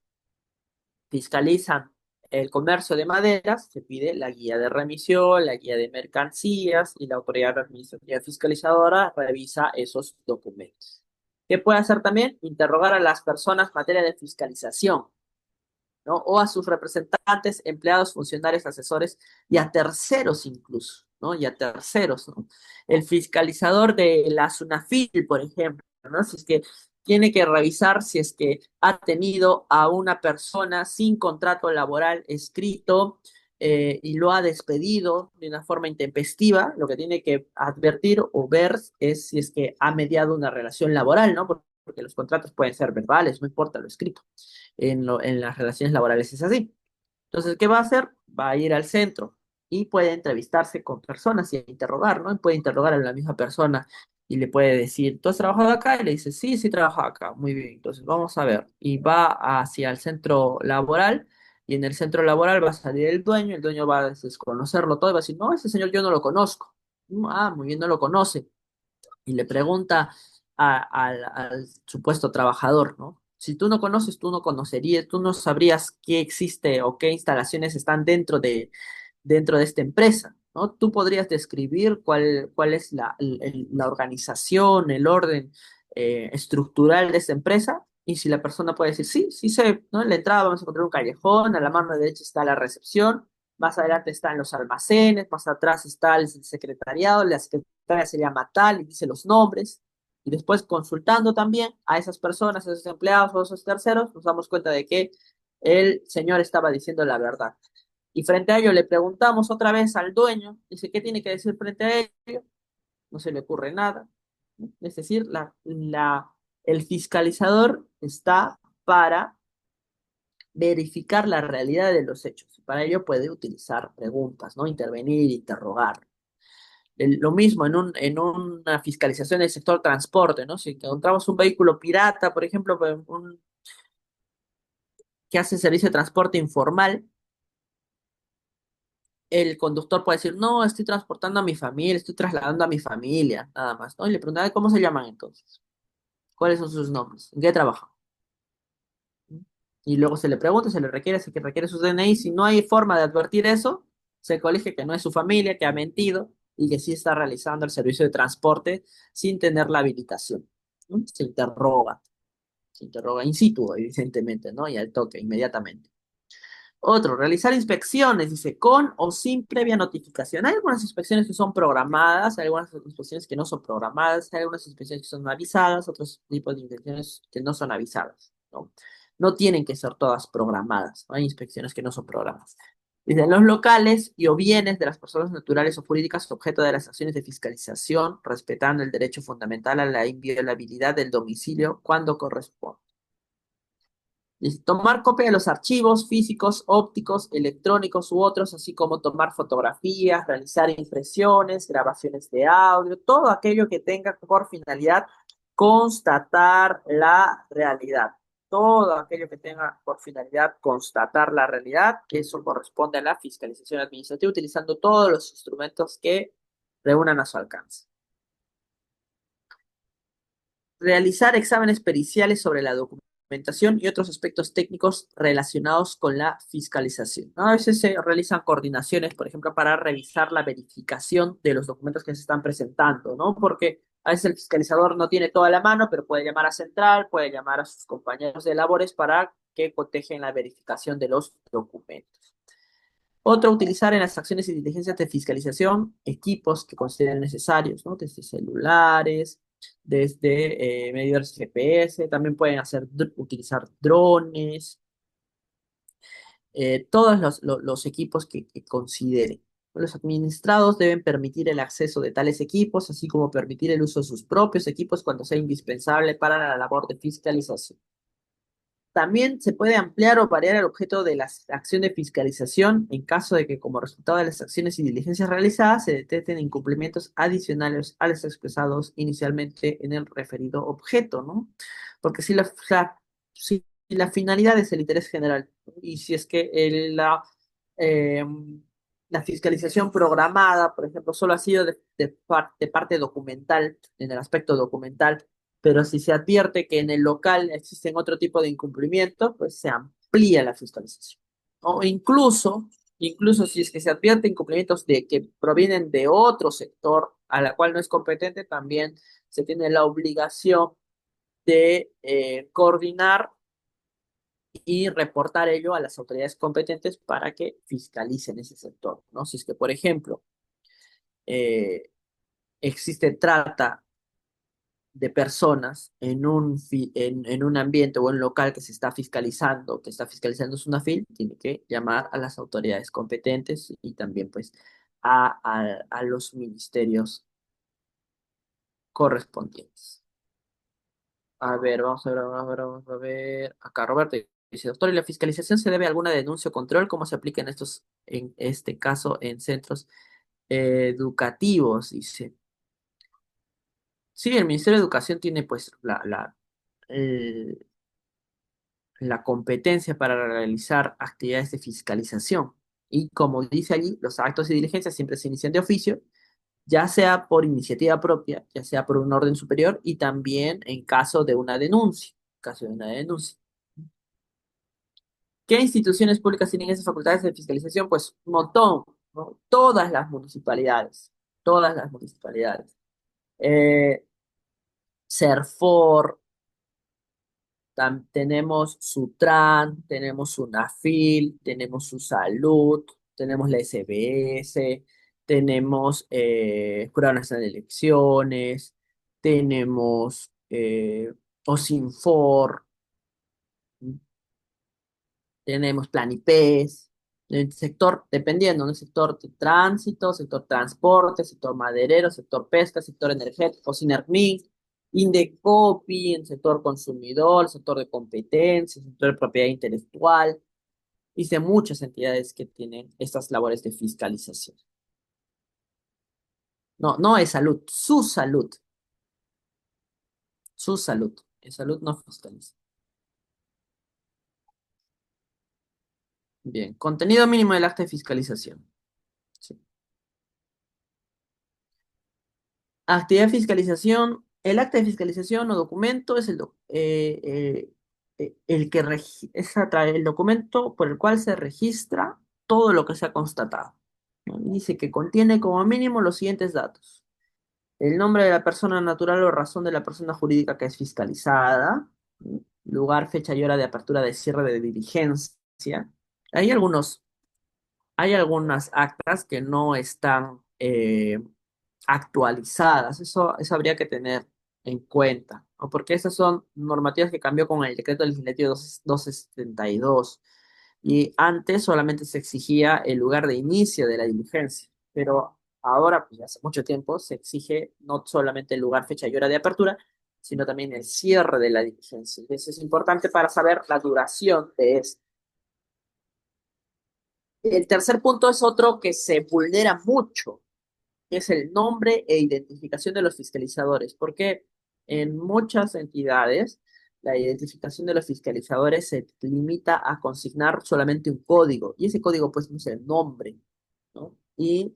fiscalizan el comercio de maderas, se pide la guía de remisión, la guía de mercancías y la autoridad administrativa fiscalizadora revisa esos documentos. ¿Qué puede hacer también? Interrogar a las personas en materia de fiscalización, ¿no? O a sus representantes, empleados, funcionarios, asesores y a terceros incluso. ¿no? Y a terceros, ¿no? El fiscalizador de la SUNAFIL, por ejemplo, ¿no? Si es que tiene que revisar si es que ha tenido a una persona sin contrato laboral escrito y lo ha despedido de una forma intempestiva, lo que tiene que advertir o ver es si es que ha mediado una relación laboral, ¿no? Porque los contratos pueden ser verbales, no importa lo escrito. En las relaciones laborales es así. Entonces, ¿qué va a hacer? Va a ir al centro y puede entrevistarse con personas y interrogar, ¿no? Y puede interrogar a la misma persona y le puede decir, ¿tú has trabajado acá? Y le dice, sí, sí, trabajo acá. Muy bien, entonces vamos a ver. Y va hacia el centro laboral y en el centro laboral va a salir el dueño va a desconocerlo todo y va a decir, no, ese señor yo no lo conozco. Ah, muy bien, no lo conoce y le pregunta al supuesto trabajador, ¿no? Si tú no conoces, tú no conocerías, tú no sabrías qué existe o qué instalaciones están dentro de esta empresa, ¿no? Tú podrías describir cuál es la organización, el orden estructural de esta empresa. Y si la persona puede decir, sí, sí sé, ¿no? En la entrada vamos a encontrar un callejón, a la mano derecha está la recepción, más adelante están los almacenes, más atrás está el secretariado, la secretaria se llama tal y dice los nombres. Y después consultando también a esas personas, a esos empleados o a esos terceros, nos damos cuenta de que el señor estaba diciendo la verdad. Y frente a ello le preguntamos otra vez al dueño, dice, ¿qué tiene que decir frente a ello? No se le ocurre nada. Es decir, el fiscalizador está para verificar la realidad de los hechos. Para ello puede utilizar preguntas, ¿no? Intervenir, interrogar. Lo mismo en una fiscalización del sector transporte, ¿no? Si encontramos un vehículo pirata, por ejemplo, que hace servicio de transporte informal, el conductor puede decir, no, estoy transportando a mi familia, estoy trasladando a mi familia, nada más, ¿no? Y le preguntan, ¿cómo se llaman entonces? ¿Cuáles son sus nombres? ¿En qué trabajan? Y luego se le pregunta, se requiere su DNI. Si no hay forma de advertir eso, se colige que no es su familia, que ha mentido y que sí está realizando el servicio de transporte sin tener la habilitación, ¿no? Se interroga in situ, evidentemente, ¿no? Y al toque, inmediatamente. Otro, realizar inspecciones, dice, con o sin previa notificación. Hay algunas inspecciones que son programadas, hay algunas inspecciones que no son programadas, hay algunas inspecciones que son avisadas, otros tipos de inspecciones que no son avisadas, ¿no? No tienen que ser todas programadas, ¿no? Hay inspecciones que no son programadas. Dice, en los locales y o bienes de las personas naturales o jurídicas objeto de las acciones de fiscalización, respetando el derecho fundamental a la inviolabilidad del domicilio cuando corresponde. Dice, tomar copia de los archivos físicos, ópticos, electrónicos u otros, así como tomar fotografías, realizar impresiones, grabaciones de audio, todo aquello que tenga por finalidad constatar la realidad. Todo aquello que tenga por finalidad constatar la realidad, que eso corresponde a la fiscalización administrativa, utilizando todos los instrumentos que reúnan a su alcance. Realizar exámenes periciales sobre la documentación y otros aspectos técnicos relacionados con la fiscalización, ¿no? A veces se realizan coordinaciones, por ejemplo, para revisar la verificación de los documentos que se están presentando, ¿no? Porque a veces el fiscalizador no tiene toda la mano, pero puede llamar a central, puede llamar a sus compañeros de labores para que cotejen la verificación de los documentos. Otro, utilizar en las acciones y diligencias de fiscalización equipos que consideren necesarios, ¿no? Desde celulares, desde medidores GPS, también pueden utilizar drones, todos los equipos que consideren. Los administrados deben permitir el acceso de tales equipos, así como permitir el uso de sus propios equipos cuando sea indispensable para la labor de fiscalización. También se puede ampliar o variar el objeto de la acción de fiscalización en caso de que como resultado de las acciones y diligencias realizadas se detecten incumplimientos adicionales a los expresados inicialmente en el referido objeto, ¿no? Porque si la finalidad es el interés general y si es que eh, la fiscalización programada, por ejemplo, solo ha sido de parte documental, en el aspecto documental, pero si se advierte que en el local existen otro tipo de incumplimientos, pues se amplía la fiscalización. O incluso si es que se advierte incumplimientos que provienen de otro sector a la cual no es competente, también se tiene la obligación de coordinar y reportar ello a las autoridades competentes para que fiscalicen ese sector, ¿no? Si es que, por ejemplo, eh, existe trata de personas en un ambiente o en un local que está fiscalizando SUNAFIL, tiene que llamar a las autoridades competentes y también pues a los ministerios correspondientes. A ver, vamos a ver, vamos a ver, vamos a ver. Acá Roberto dice, doctor, ¿y la fiscalización se debe a alguna denuncia o control? ¿Cómo se aplica en este caso, en centros educativos? Dice. Sí, el Ministerio de Educación tiene pues la competencia para realizar actividades de fiscalización. Y como dice allí, los actos y diligencias siempre se inician de oficio, ya sea por iniciativa propia, ya sea por un orden superior y también en caso de una denuncia. Caso de una denuncia. ¿Qué instituciones públicas tienen esas facultades de fiscalización? Pues un montón, ¿no? Todas las municipalidades. Eh, Serfor, tenemos Sutran, tenemos Sunafil, tenemos su salud, tenemos la SBS, tenemos Jurado Nacional de Elecciones, tenemos Osinfor, tenemos Planipes, el sector, dependiendo, ¿no? El sector de tránsito, sector transporte, sector maderero, sector pesca, sector energético, Sinermin, Indecopi, el sector consumidor, sector de competencia, sector de propiedad intelectual, y de muchas entidades que tienen estas labores de fiscalización. No, no es salud, su salud. En salud no fiscaliza. Bien, contenido mínimo del acta de fiscalización. Sí. Actividad de fiscalización. El acta de fiscalización o documento es el que el documento por el cual se registra todo lo que se ha constatado, ¿no? Dice que contiene como mínimo los siguientes datos. El nombre de la persona natural o razón de la persona jurídica que es fiscalizada, ¿no? Lugar, fecha y hora de apertura de cierre de diligencia. Hay algunos hay algunas actas que no están actualizadas, eso habría que tener en cuenta, ¿no? Porque esas son normativas que cambió con el decreto legislativo 272 y antes solamente se exigía el lugar de inicio de la diligencia, pero ahora, pues ya hace mucho tiempo, se exige no solamente el lugar, fecha y hora de apertura, sino también el cierre de la diligencia. Eso es importante para saber la duración de esto. El tercer punto es otro que se vulnera mucho, que es el nombre e identificación de los fiscalizadores, porque en muchas entidades la identificación de los fiscalizadores se limita a consignar solamente un código, y ese código pues no es el nombre, ¿no? Y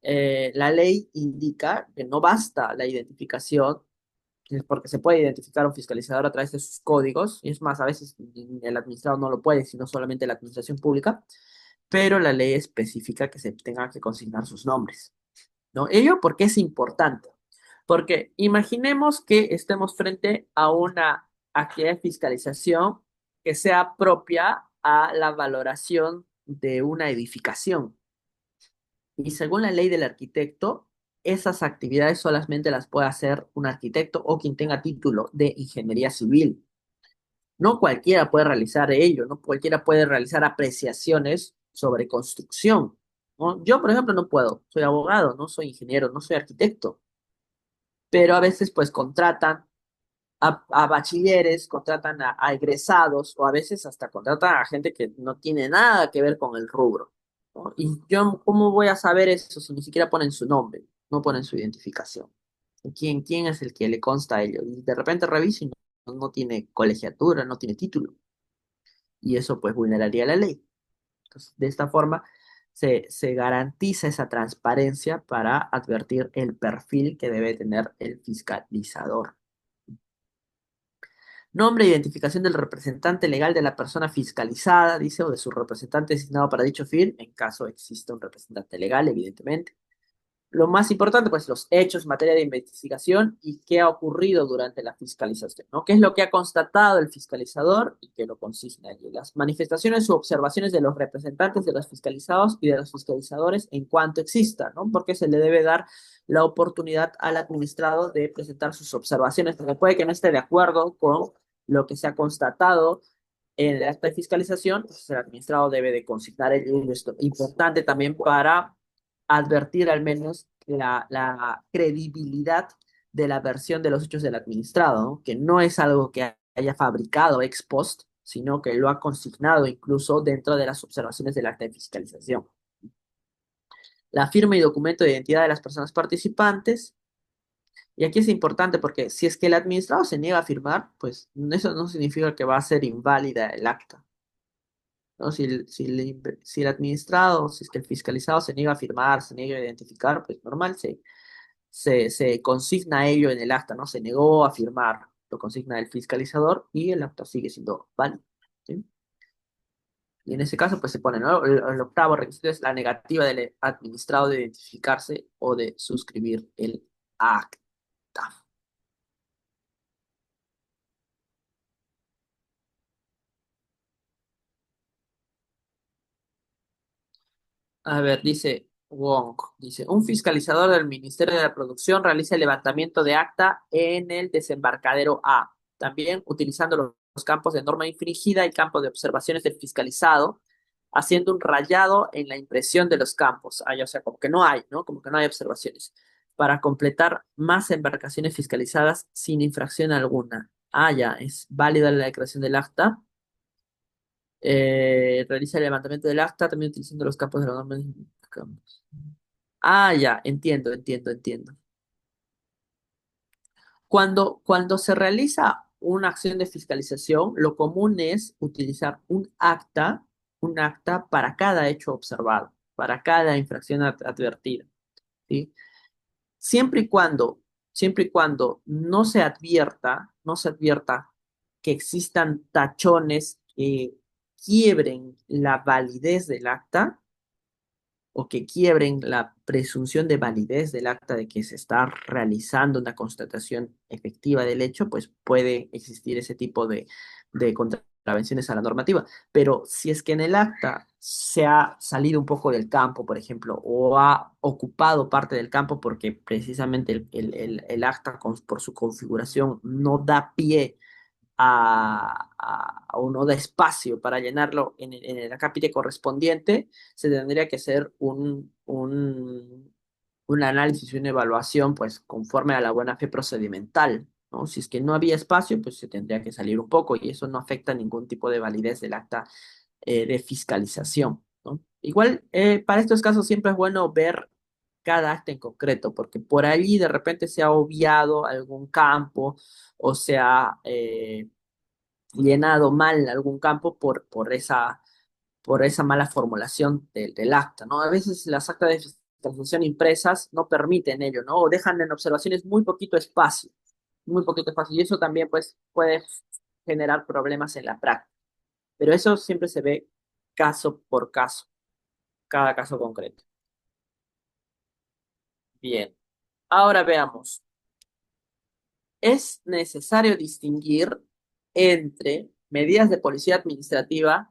la ley indica que no basta la identificación, porque se puede identificar a un fiscalizador a través de sus códigos, y es más, a veces el administrador no lo puede, sino solamente la administración pública, pero la ley especifica que se tengan que consignar sus nombres, ¿no? Ello porque es importante, porque imaginemos que estemos frente a una actividad de fiscalización que sea propia a la valoración de una edificación. Y según la ley del arquitecto, esas actividades solamente las puede hacer un arquitecto o quien tenga título de ingeniería civil. No cualquiera puede realizar ello, no cualquiera puede realizar apreciaciones sobre construcción, ¿no? Yo, por ejemplo, no puedo, soy abogado, no soy ingeniero, no soy arquitecto, pero a veces pues contratan a bachilleres, contratan a egresados o a veces hasta contratan a gente que no tiene nada que ver con el rubro, ¿no? Y yo, ¿cómo voy a saber eso si ni siquiera ponen su nombre, no ponen su identificación? ¿Quién es el que le consta a ello? Y de repente reviso y no tiene colegiatura, no tiene título. Y eso pues vulneraría la ley. Entonces, de esta forma se garantiza esa transparencia para advertir el perfil que debe tener el fiscalizador. Nombre e identificación del representante legal de la persona fiscalizada, dice, o de su representante designado para dicho fin, en caso exista un representante legal, evidentemente. lo más importante, pues los hechos en materia de investigación y qué ha ocurrido durante la fiscalización, ¿no? ¿Qué es lo que ha constatado el fiscalizador y qué lo consigna allí? Las manifestaciones u observaciones de los representantes de los fiscalizados y de los fiscalizadores en cuanto exista, ¿no? Porque se le debe dar la oportunidad al administrado de presentar sus observaciones, porque puede que no esté de acuerdo con lo que se ha constatado en el acta de fiscalización, pues el administrado debe de consignar esto. Importante también para advertir al menos la credibilidad de la versión de los hechos del administrado, ¿no? Que no es algo que haya fabricado ex post, sino que lo ha consignado incluso dentro de las observaciones del acta de fiscalización. La firma y documento de identidad de las personas participantes. Y aquí es importante porque si es que el administrado se niega a firmar, pues eso no significa que va a ser inválida el acta, ¿no? Si el administrado, si es que el fiscalizado se niega a firmar, se niega a identificar, pues normal, se consigna ello en el acta, ¿no? Se negó a firmar, lo consigna el fiscalizador y el acta sigue siendo válido, ¿sí? Y en ese caso, pues se pone, ¿no? El octavo requisito es la negativa del administrado de identificarse o de suscribir el acta. A ver, dice Wong, dice, un fiscalizador del Ministerio de la Producción realiza el levantamiento de acta en el desembarcadero A, también utilizando los campos de norma infringida y campo de observaciones del fiscalizado, haciendo un rayado en la impresión de los campos. Ah, ya, o sea, como que no hay, ¿no? Como que no hay observaciones, para completar más embarcaciones fiscalizadas sin infracción alguna. Ah, ya, es válida la declaración del acta. Realiza el levantamiento del acta también utilizando los campos de los nombres. Campos. Ah, ya, entiendo, entiendo, entiendo. Cuando se realiza una acción de fiscalización, lo común es utilizar un acta para cada hecho observado, para cada infracción advertida, ¿sí? Siempre y cuando, siempre y cuando no se advierta que existan tachones que quiebren la validez del acta, o que quiebren la presunción de validez del acta de que se está realizando una constatación efectiva del hecho, pues puede existir ese tipo de contravenciones a la normativa. Pero si es que en el acta se ha salido un poco del campo, por ejemplo, o ha ocupado parte del campo porque precisamente el acta por su configuración no da pie o no da espacio para llenarlo en el acápite correspondiente, se tendría que hacer un análisis y una evaluación, pues, conforme a la buena fe procedimental, ¿no? Si es que no había espacio, pues se tendría que salir un poco y eso no afecta ningún tipo de validez del acta de fiscalización, ¿no? Igual, para estos casos siempre es bueno ver cada acta en concreto, porque por allí de repente se ha obviado algún campo o se ha llenado mal algún campo por esa mala formulación del acta, ¿no? A veces las actas de fiscalización impresas no permiten ello, ¿no? O dejan en observaciones muy poquito espacio, y eso también, pues, puede generar problemas en la práctica. Pero eso siempre se ve caso por caso, cada caso concreto. Bien, ahora veamos. Es necesario distinguir entre medidas de policía administrativa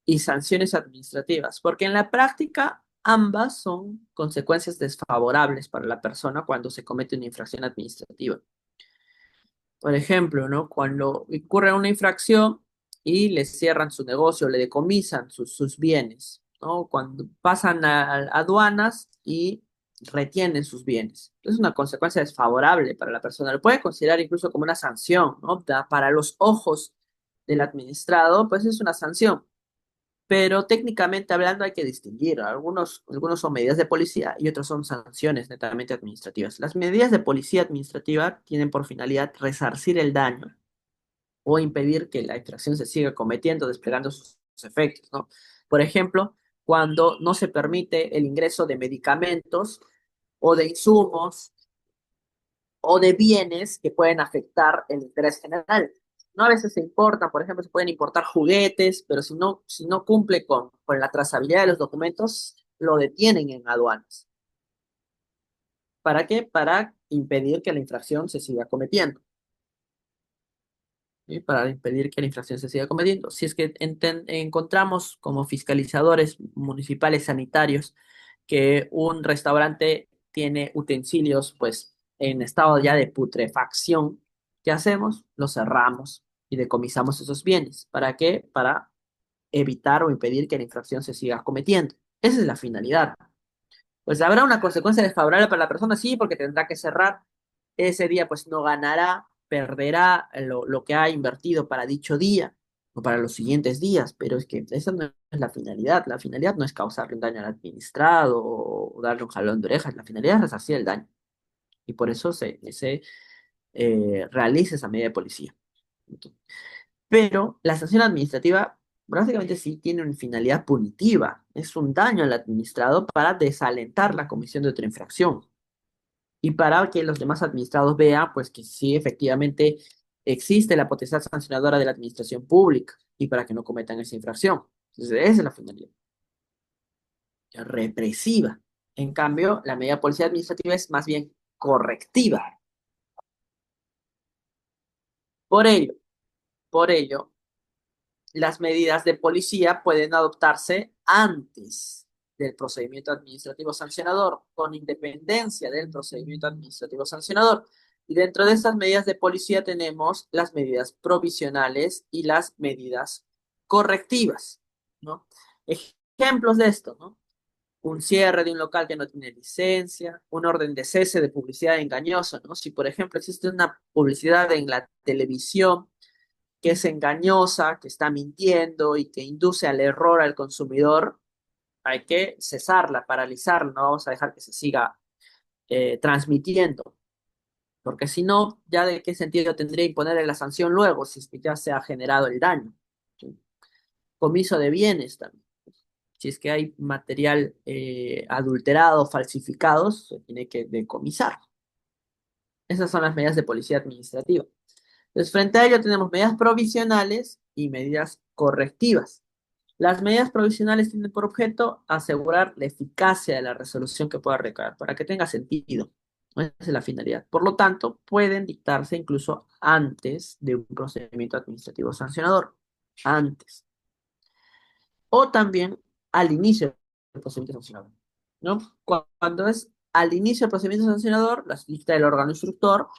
y sanciones administrativas, porque en la práctica ambas son consecuencias desfavorables para la persona cuando se comete una infracción administrativa. Por ejemplo, ¿no? Cuando ocurre una infracción y le cierran su negocio, le decomisan sus bienes, ¿no? Cuando pasan a aduanas y retienen sus bienes. Es una consecuencia desfavorable para la persona. Lo puede considerar incluso como una sanción, ¿no? Para los ojos del administrado, pues es una sanción. Pero técnicamente hablando hay que distinguir. Algunos son medidas de policía y otros son sanciones netamente administrativas. Las medidas de policía administrativa tienen por finalidad resarcir el daño o impedir que la infracción se siga cometiendo, desplegando sus efectos, ¿no? Por ejemplo, cuando no se permite el ingreso de medicamentos o de insumos o de bienes que pueden afectar el interés general. No, a veces se importan, por ejemplo, se pueden importar juguetes, pero si no cumple con la trazabilidad de los documentos, lo detienen en aduanas. ¿Para qué? Para impedir que la infracción se siga cometiendo. ¿Sí? Para impedir que la infracción se siga cometiendo. Si es que encontramos como fiscalizadores municipales sanitarios que un restaurante tiene utensilios pues en estado ya de putrefacción, ¿qué hacemos? Los cerramos y decomisamos esos bienes. ¿Para qué? Para evitar o impedir que la infracción se siga cometiendo. Esa es la finalidad. Pues habrá una consecuencia desfavorable para la persona, sí, porque tendrá que cerrar. Ese día pues no ganará, perderá lo que ha invertido para dicho día o para los siguientes días, pero es que esa no es la finalidad. La finalidad no es causarle un daño al administrado o darle un jalón de orejas, la finalidad es resarcir el daño. Y por eso se realiza esa medida de policía. Pero la sanción administrativa básicamente sí tiene una finalidad punitiva. Es un daño al administrado para desalentar la comisión de otra infracción y para que los demás administrados vean pues que sí efectivamente existe la potestad sancionadora de la administración pública y para que no cometan esa infracción. Entonces, esa es la finalidad represiva. En cambio, la medida de policía administrativa es más bien correctiva. Por ello, por ello, las medidas de policía pueden adoptarse antes del procedimiento administrativo sancionador, con independencia del procedimiento administrativo sancionador. Y dentro de estas medidas de policía tenemos las medidas provisionales y las medidas correctivas, ¿no? Ejemplos de esto, ¿no? Un cierre de un local que no tiene licencia, un orden de cese de publicidad engañosa, ¿no? Si, por ejemplo, existe una publicidad en la televisión que es engañosa, que está mintiendo y que induce al error al consumidor, hay que cesarla, paralizarla, no vamos a dejar que se siga transmitiendo, porque si no, ya de qué sentido tendría imponerle la sanción luego, si es que ya se ha generado el daño. ¿Sí? Comiso de bienes también. Si es que hay material adulterado, falsificado, se tiene que decomisar. Esas son las medidas de policía administrativa. Entonces, frente a ello tenemos medidas provisionales y medidas correctivas. Las medidas provisionales tienen por objeto asegurar la eficacia de la resolución que pueda recaer, para que tenga sentido. Esa es la finalidad. Por lo tanto, pueden dictarse incluso antes de un procedimiento administrativo sancionador. Antes. O también al inicio del procedimiento sancionador. ¿No? Cuando es al inicio del procedimiento sancionador, las dicta el órgano instructor,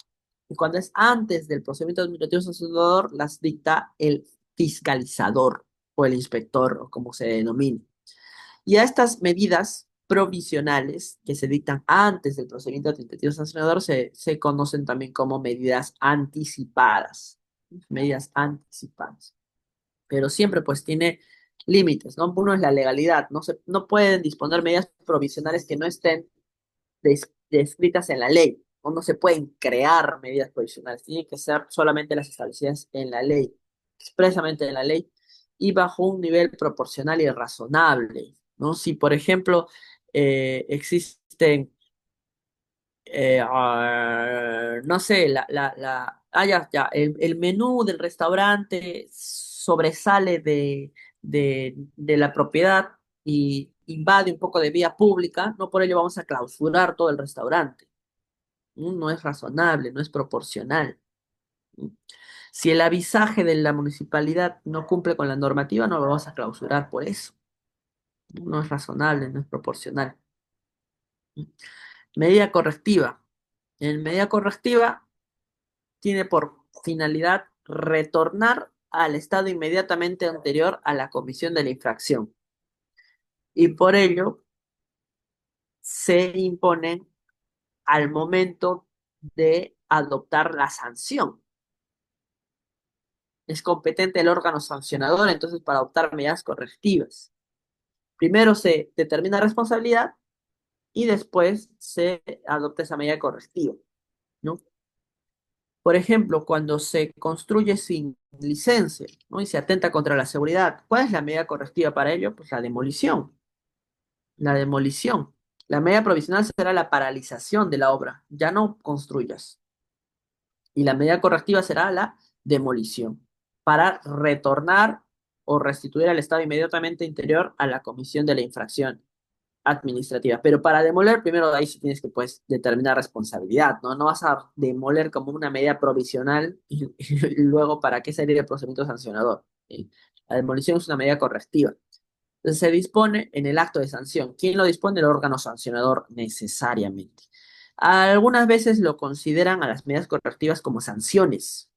y cuando es antes del procedimiento administrativo sancionador, las dicta el fiscalizador o el inspector, o como se denomine. Y a estas medidas provisionales que se dictan antes del procedimiento administrativo sancionador se conocen también como medidas anticipadas. Medidas anticipadas. Pero siempre pues tiene límites, ¿no? Uno es la legalidad, no pueden disponer medidas provisionales que no estén descritas en la ley, o no se pueden crear medidas provisionales, tienen que ser solamente las establecidas en la ley, expresamente en la ley, y bajo un nivel proporcional y razonable, ¿no? Si, por ejemplo, existen, no sé, ya, el menú del restaurante sobresale de la propiedad y invade un poco de vía pública, no por ello vamos a clausurar todo el restaurante. No es razonable, no es proporcional. Si el avisaje de la municipalidad no cumple con la normativa, no lo vamos a clausurar por eso. No es razonable, no es proporcional. Medida correctiva. En medida correctiva tiene por finalidad retornar al estado inmediatamente anterior a la comisión de la infracción. Y por ello se imponen al momento de adoptar la sanción. Es competente el órgano sancionador, entonces, para adoptar medidas correctivas. Primero se determina responsabilidad y después se adopta esa medida correctiva, ¿no? Por ejemplo, cuando se construye sin licencia, ¿no? Y se atenta contra la seguridad, ¿cuál es la medida correctiva para ello? Pues la demolición. La demolición. La medida provisional será la paralización de la obra. Ya no construyas. Y la medida correctiva será la demolición para retornar o restituir al estado inmediatamente interior a la comisión de la infracción. administrativa. Pero para demoler, primero de ahí sí tienes que pues determinar responsabilidad, ¿no? No vas a demoler como una medida provisional y luego para qué sería el procedimiento sancionador. ¿Sí? La demolición es una medida correctiva. Entonces se dispone en el acto de sanción. ¿Quién lo dispone? El órgano sancionador necesariamente. Algunas veces lo consideran a las medidas correctivas como sanciones,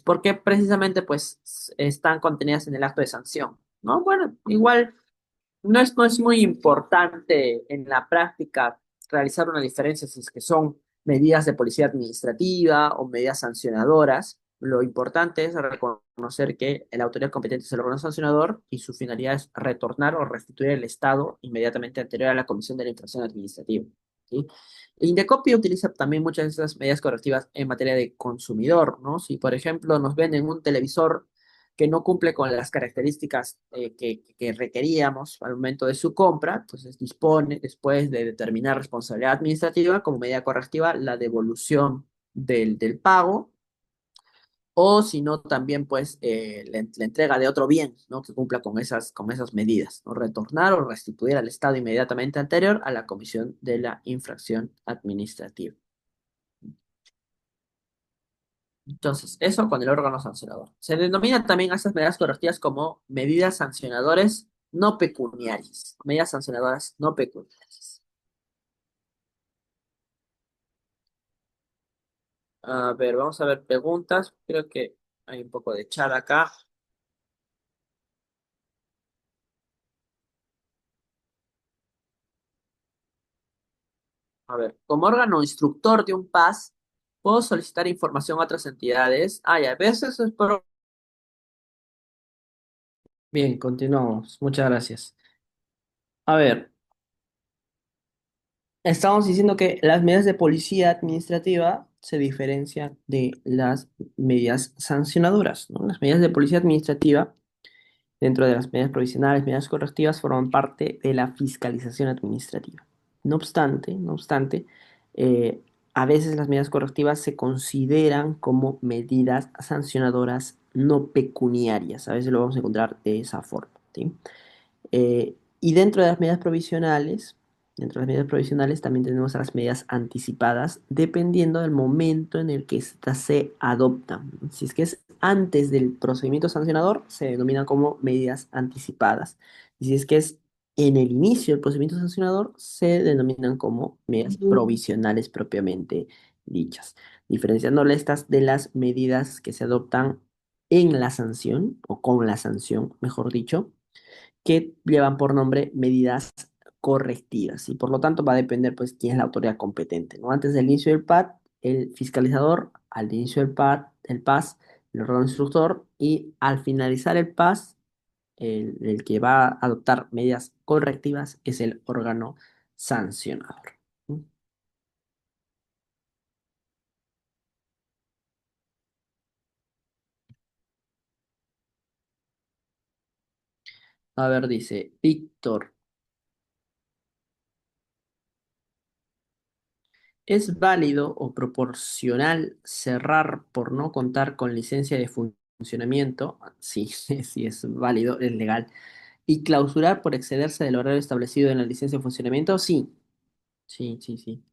porque precisamente pues están contenidas en el acto de sanción, ¿no? Bueno, igual no es muy importante en la práctica realizar una diferencia si es que son medidas de policía administrativa o medidas sancionadoras. Lo importante es reconocer que la autoridad competente es el órgano sancionador y su finalidad es retornar o restituir el estado inmediatamente anterior a la comisión de la infracción administrativa. ¿Sí? Indecopi utiliza también muchas de esas medidas correctivas en materia de consumidor, ¿no? Si, por ejemplo, nos venden un televisor que no cumple con las características que requeríamos al momento de su compra, entonces dispone, después de determinar responsabilidad administrativa, como medida correctiva, la devolución del pago, o si no, también pues la entrega de otro bien, ¿no? Que cumpla con esas medidas, ¿no? Retornar o restituir al estado inmediatamente anterior a la comisión de la infracción administrativa. Entonces, eso con el órgano sancionador. Se denomina también a estas medidas correctivas como medidas sancionadoras no pecuniarias. Medidas sancionadoras no pecuniarias. A ver, vamos a ver preguntas. Creo que hay un poco de chat acá. A ver, como órgano instructor de un PAS, puedo solicitar información a otras entidades. Ah, ya, ¿ves? Eso es por... Bien, continuamos. Muchas gracias. A ver, estamos diciendo que las medidas de policía administrativa se diferencian de las medidas sancionadoras, ¿no? Las medidas de policía administrativa, dentro de las medidas provisionales, medidas correctivas, forman parte de la fiscalización administrativa. No obstante, eh, a veces las medidas correctivas se consideran como medidas sancionadoras no pecuniarias. A veces lo vamos a encontrar de esa forma, ¿sí? Y dentro de las medidas provisionales también tenemos a las medidas anticipadas, dependiendo del momento en el que éstas se adoptan. Si es que es antes del procedimiento sancionador, se denominan como medidas anticipadas. Y si es que es en el inicio del procedimiento sancionador, se denominan como medidas provisionales propiamente dichas, diferenciándole estas de las medidas que se adoptan en la sanción, o con la sanción, mejor dicho, que llevan por nombre medidas correctivas y por lo tanto va a depender pues quién es la autoridad competente, ¿no? Antes del inicio del PAD, el fiscalizador, al inicio del PAD, el PAS, el órgano instructor y al finalizar el PAS, el que va a adoptar medidas correctivas es el órgano sancionador. ¿No? A ver, dice Víctor. ¿Es válido o proporcional cerrar por no contar con licencia de funcionamiento? Sí, sí es válido, es legal. ¿Y clausurar por excederse del horario establecido en la licencia de funcionamiento? Sí, sí, sí, sí.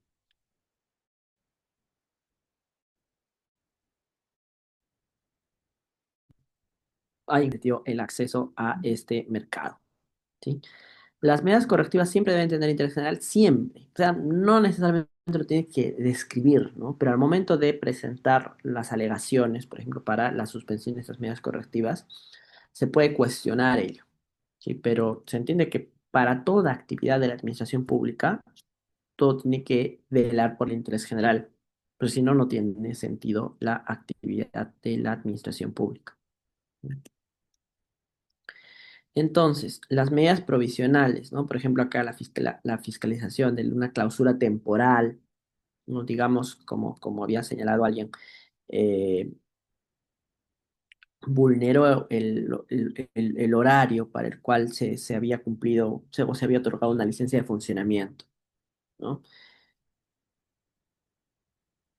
Hay incentivo el acceso a este mercado. ¿Sí? Las medidas correctivas siempre deben tener interés general, siempre. O sea, no necesariamente lo tienes que describir, ¿no? Pero al momento de presentar las alegaciones, por ejemplo, para la suspensión de estas medidas correctivas, se puede cuestionar ello, ¿sí? Pero se entiende que para toda actividad de la administración pública, todo tiene que velar por el interés general. Pero si no, no tiene sentido la actividad de la administración pública. Entonces, las medidas provisionales, ¿no? Por ejemplo, acá la fiscalización de una clausura temporal, ¿no? Digamos, como había señalado alguien, eh, vulneró el horario para el cual se había cumplido, o se había otorgado una licencia de funcionamiento, ¿no?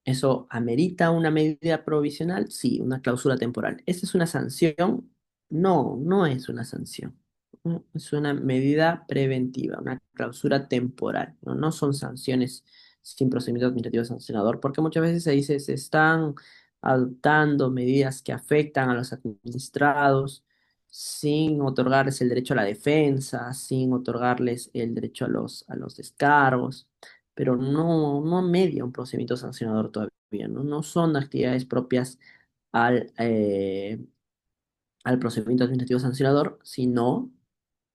¿Eso amerita una medida provisional? Sí, una clausura temporal. ¿Esta es una sanción? No, no es una sanción. ¿no? Es una medida preventiva, una clausura temporal, ¿no? No son sanciones sin procedimiento administrativo sancionador, porque muchas veces se dice se están adoptando medidas que afectan a los administrados sin otorgarles el derecho a la defensa, sin otorgarles el derecho a los descargos, pero no media un procedimiento sancionador todavía, ¿no? No son actividades propias al, al procedimiento administrativo sancionador, sino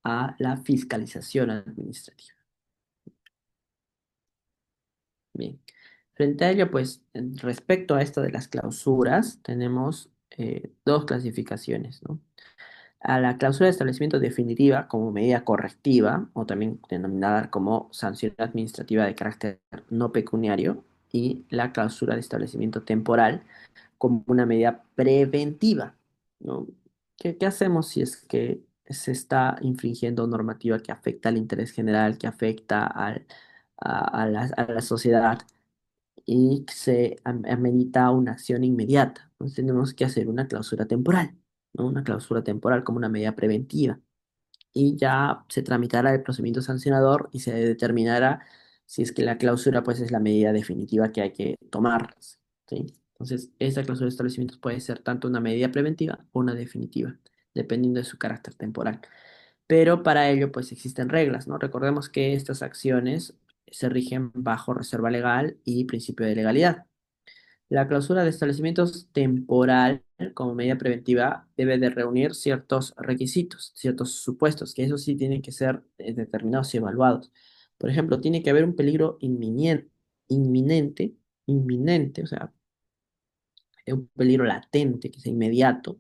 a la fiscalización administrativa. Bien. Frente a ello, pues, respecto a esto de las clausuras, tenemos dos clasificaciones, ¿no? A la cláusula de establecimiento definitiva como medida correctiva, o también denominada como sanción administrativa de carácter no pecuniario, y la cláusula de establecimiento temporal como una medida preventiva, ¿no? ¿Qué hacemos si es que se está infringiendo normativa que afecta al interés general, que afecta a la sociedad y se amerita una acción inmediata? Entonces tenemos que hacer una clausura temporal, ¿no? Una clausura temporal como una medida preventiva y ya se tramitará el procedimiento sancionador y se determinará si es que la clausura pues es la medida definitiva que hay que tomar, ¿sí? Entonces, esta clausura de establecimientos puede ser tanto una medida preventiva o una definitiva, dependiendo de su carácter temporal. Pero para ello pues existen reglas, ¿no? Recordemos que estas acciones se rigen bajo reserva legal y principio de legalidad. La clausura de establecimientos temporal como medida preventiva debe de reunir ciertos requisitos, ciertos supuestos, que eso sí tienen que ser determinados y evaluados. Por ejemplo, tiene que haber un peligro inminente, inminente, o sea, un peligro latente, que sea inmediato.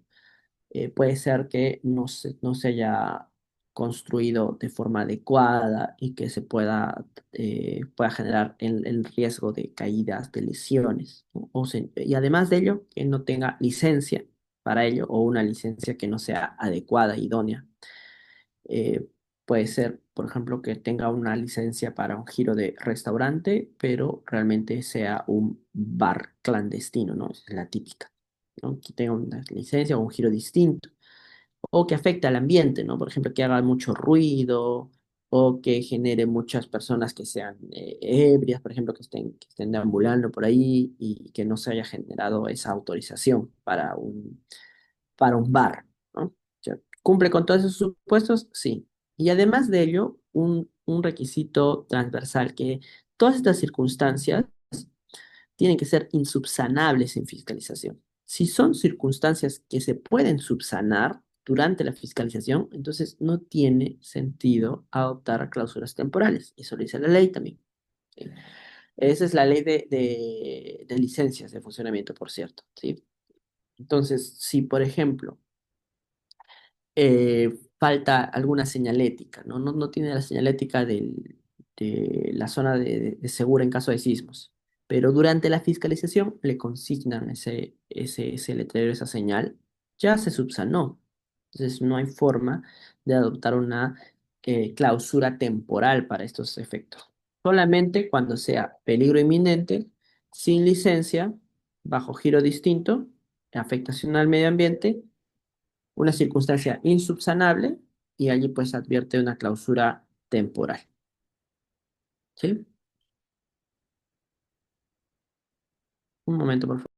Puede ser que no se haya construido de forma adecuada y que se pueda generar el riesgo de caídas, de lesiones, ¿no? Y además de ello, que no tenga licencia para ello o una licencia que no sea adecuada, idónea. Eh, Puede ser, por ejemplo, que tenga una licencia para un giro de restaurante, pero realmente sea un bar clandestino, ¿no? Es la típica, ¿no? Que tenga una licencia o un giro distinto o que afecte al ambiente, ¿no? Por ejemplo, que haga mucho ruido o que genere muchas personas que sean ebrias, por ejemplo, que estén deambulando por ahí y que no se haya generado esa autorización para un bar, ¿no? O sea, ¿cumple con todos esos supuestos? Sí. Y además de ello, un requisito transversal que todas estas circunstancias tienen que ser insubsanables en fiscalización. Si son circunstancias que se pueden subsanar durante la fiscalización, entonces no tiene sentido adoptar cláusulas temporales. Eso lo dice la ley también. ¿Sí? Esa es la ley de licencias de funcionamiento, por cierto. ¿Sí? Entonces, si por ejemplo falta alguna señalética, ¿no? No tiene la señalética de la zona de segura en caso de sismos, pero durante la fiscalización le consignan ese letrero, esa señal, ya se subsanó. Entonces no hay forma de adoptar una clausura temporal para estos efectos. Solamente cuando sea peligro inminente, sin licencia, bajo giro distinto, afectación al medio ambiente, una circunstancia insubsanable y allí pues advierte una clausura temporal. ¿Sí? Un momento, por favor.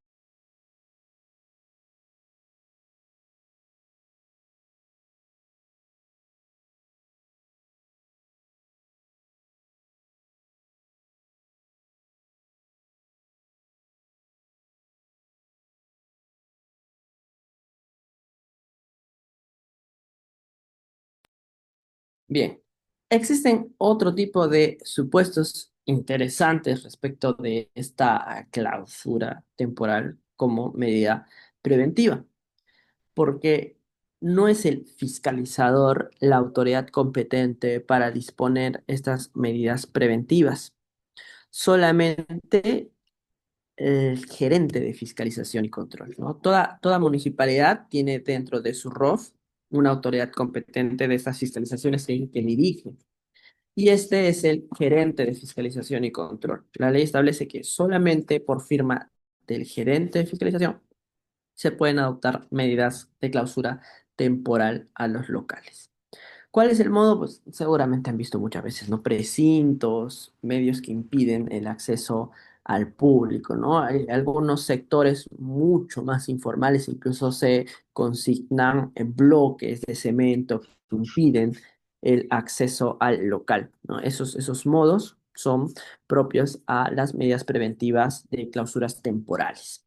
Bien. Existen otro tipo de supuestos interesantes respecto de esta clausura temporal como medida preventiva, porque no es el fiscalizador la autoridad competente para disponer estas medidas preventivas. Solamente el gerente de fiscalización y control, ¿no? Toda municipalidad tiene dentro de su ROF una autoridad competente de estas fiscalizaciones que dirige. Y este es el gerente de fiscalización y control. La ley establece que solamente por firma del gerente de fiscalización se pueden adoptar medidas de clausura temporal a los locales. ¿Cuál es el modo? Pues seguramente han visto muchas veces, ¿no? Precintos, medios que impiden el acceso al público, ¿no? Hay algunos sectores mucho más informales, incluso se consignan bloques de cemento que impiden el acceso al local, ¿no? Esos modos son propios a las medidas preventivas de clausuras temporales.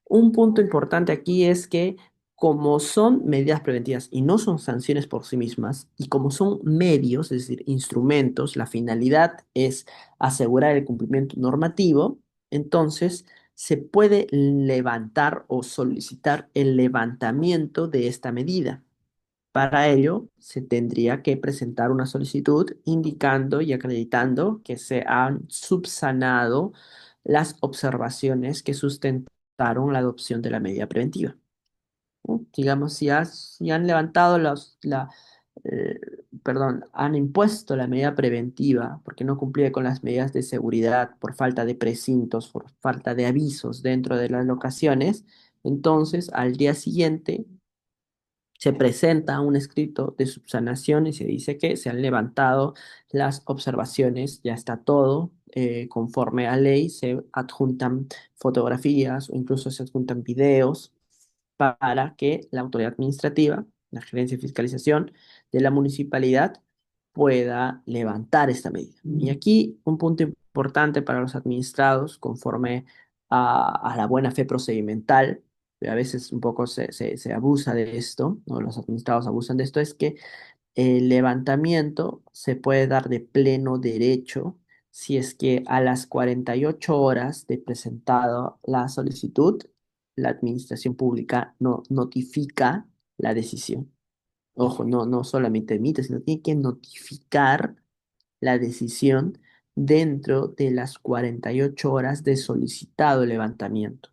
Un punto importante aquí es que como son medidas preventivas y no son sanciones por sí mismas, y como son medios, es decir, instrumentos, la finalidad es asegurar el cumplimiento normativo, entonces se puede levantar o solicitar el levantamiento de esta medida. Para ello, se tendría que presentar una solicitud indicando y acreditando que se han subsanado las observaciones que sustentaron la adopción de la medida preventiva. ¿No? Digamos, si han levantado eh, perdón, han impuesto la medida preventiva porque no cumplía con las medidas de seguridad por falta de precintos, por falta de avisos dentro de las locaciones, entonces al día siguiente se presenta un escrito de subsanación y se dice que se han levantado las observaciones, ya está todo conforme a ley, se adjuntan fotografías o incluso se adjuntan videos para que la autoridad administrativa, la gerencia de fiscalización de la municipalidad, pueda levantar esta medida. Y aquí un punto importante para los administrados, conforme a la buena fe procedimental, a veces un poco se abusa de esto, ¿no? Los administrados abusan de esto, es que el levantamiento se puede dar de pleno derecho si es que a las 48 horas de presentado la solicitud, la administración pública no notifica la decisión. Ojo, no solamente emite, sino tiene que notificar la decisión dentro de las 48 horas de solicitado levantamiento.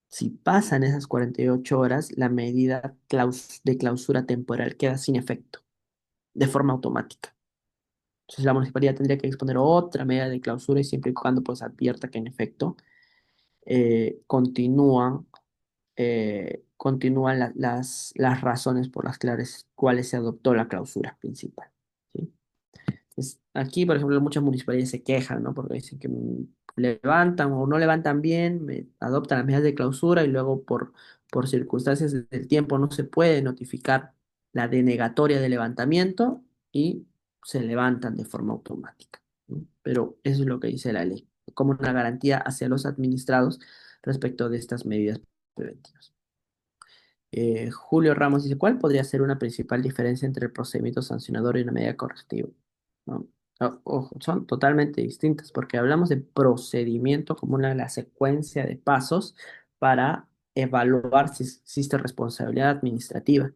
Si pasan esas 48 horas, la medida de clausura temporal queda sin efecto, de forma automática. Entonces la municipalidad tendría que exponer otra medida de clausura y siempre y cuando pues advierta que en efecto continúan las razones por las cuales se adoptó la clausura principal. ¿Sí? Aquí, por ejemplo, muchas municipalidades se quejan, ¿no? Porque dicen que levantan o no levantan bien, adoptan las medidas de clausura y luego por circunstancias del tiempo no se puede notificar la denegatoria de levantamiento y se levantan de forma automática, ¿no? Pero eso es lo que dice la ley, como una garantía hacia los administrados respecto de estas medidas preventivas. Julio Ramos dice, ¿cuál podría ser una principal diferencia entre el procedimiento sancionador y una medida correctiva? ¿No? Ojo, son totalmente distintas porque hablamos de procedimiento como una de las secuencia de pasos para evaluar si existe responsabilidad administrativa.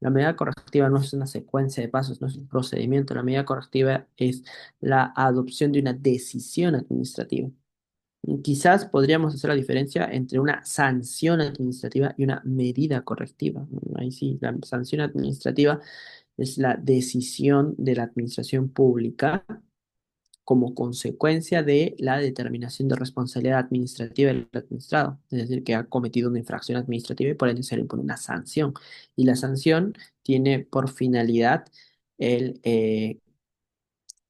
La medida correctiva no es una secuencia de pasos, no es un procedimiento. La medida correctiva es la adopción de una decisión administrativa. Quizás podríamos hacer la diferencia entre una sanción administrativa y una medida correctiva. Ahí sí, la sanción administrativa es la decisión de la administración pública como consecuencia de la determinación de responsabilidad administrativa del administrado, es decir, que ha cometido una infracción administrativa y por ende se le impone una sanción. Y la sanción tiene por finalidad el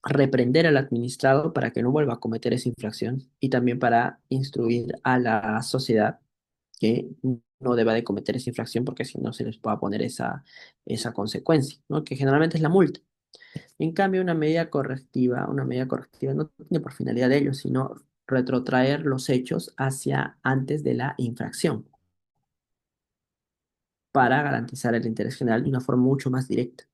reprender al administrado para que no vuelva a cometer esa infracción y también para instruir a la sociedad que no deba de cometer esa infracción porque si no se les puede poner esa consecuencia, ¿no? Que generalmente es la multa. En cambio, una medida correctiva no tiene por finalidad de ello, sino retrotraer los hechos hacia antes de la infracción para garantizar el interés general de una forma mucho más directa,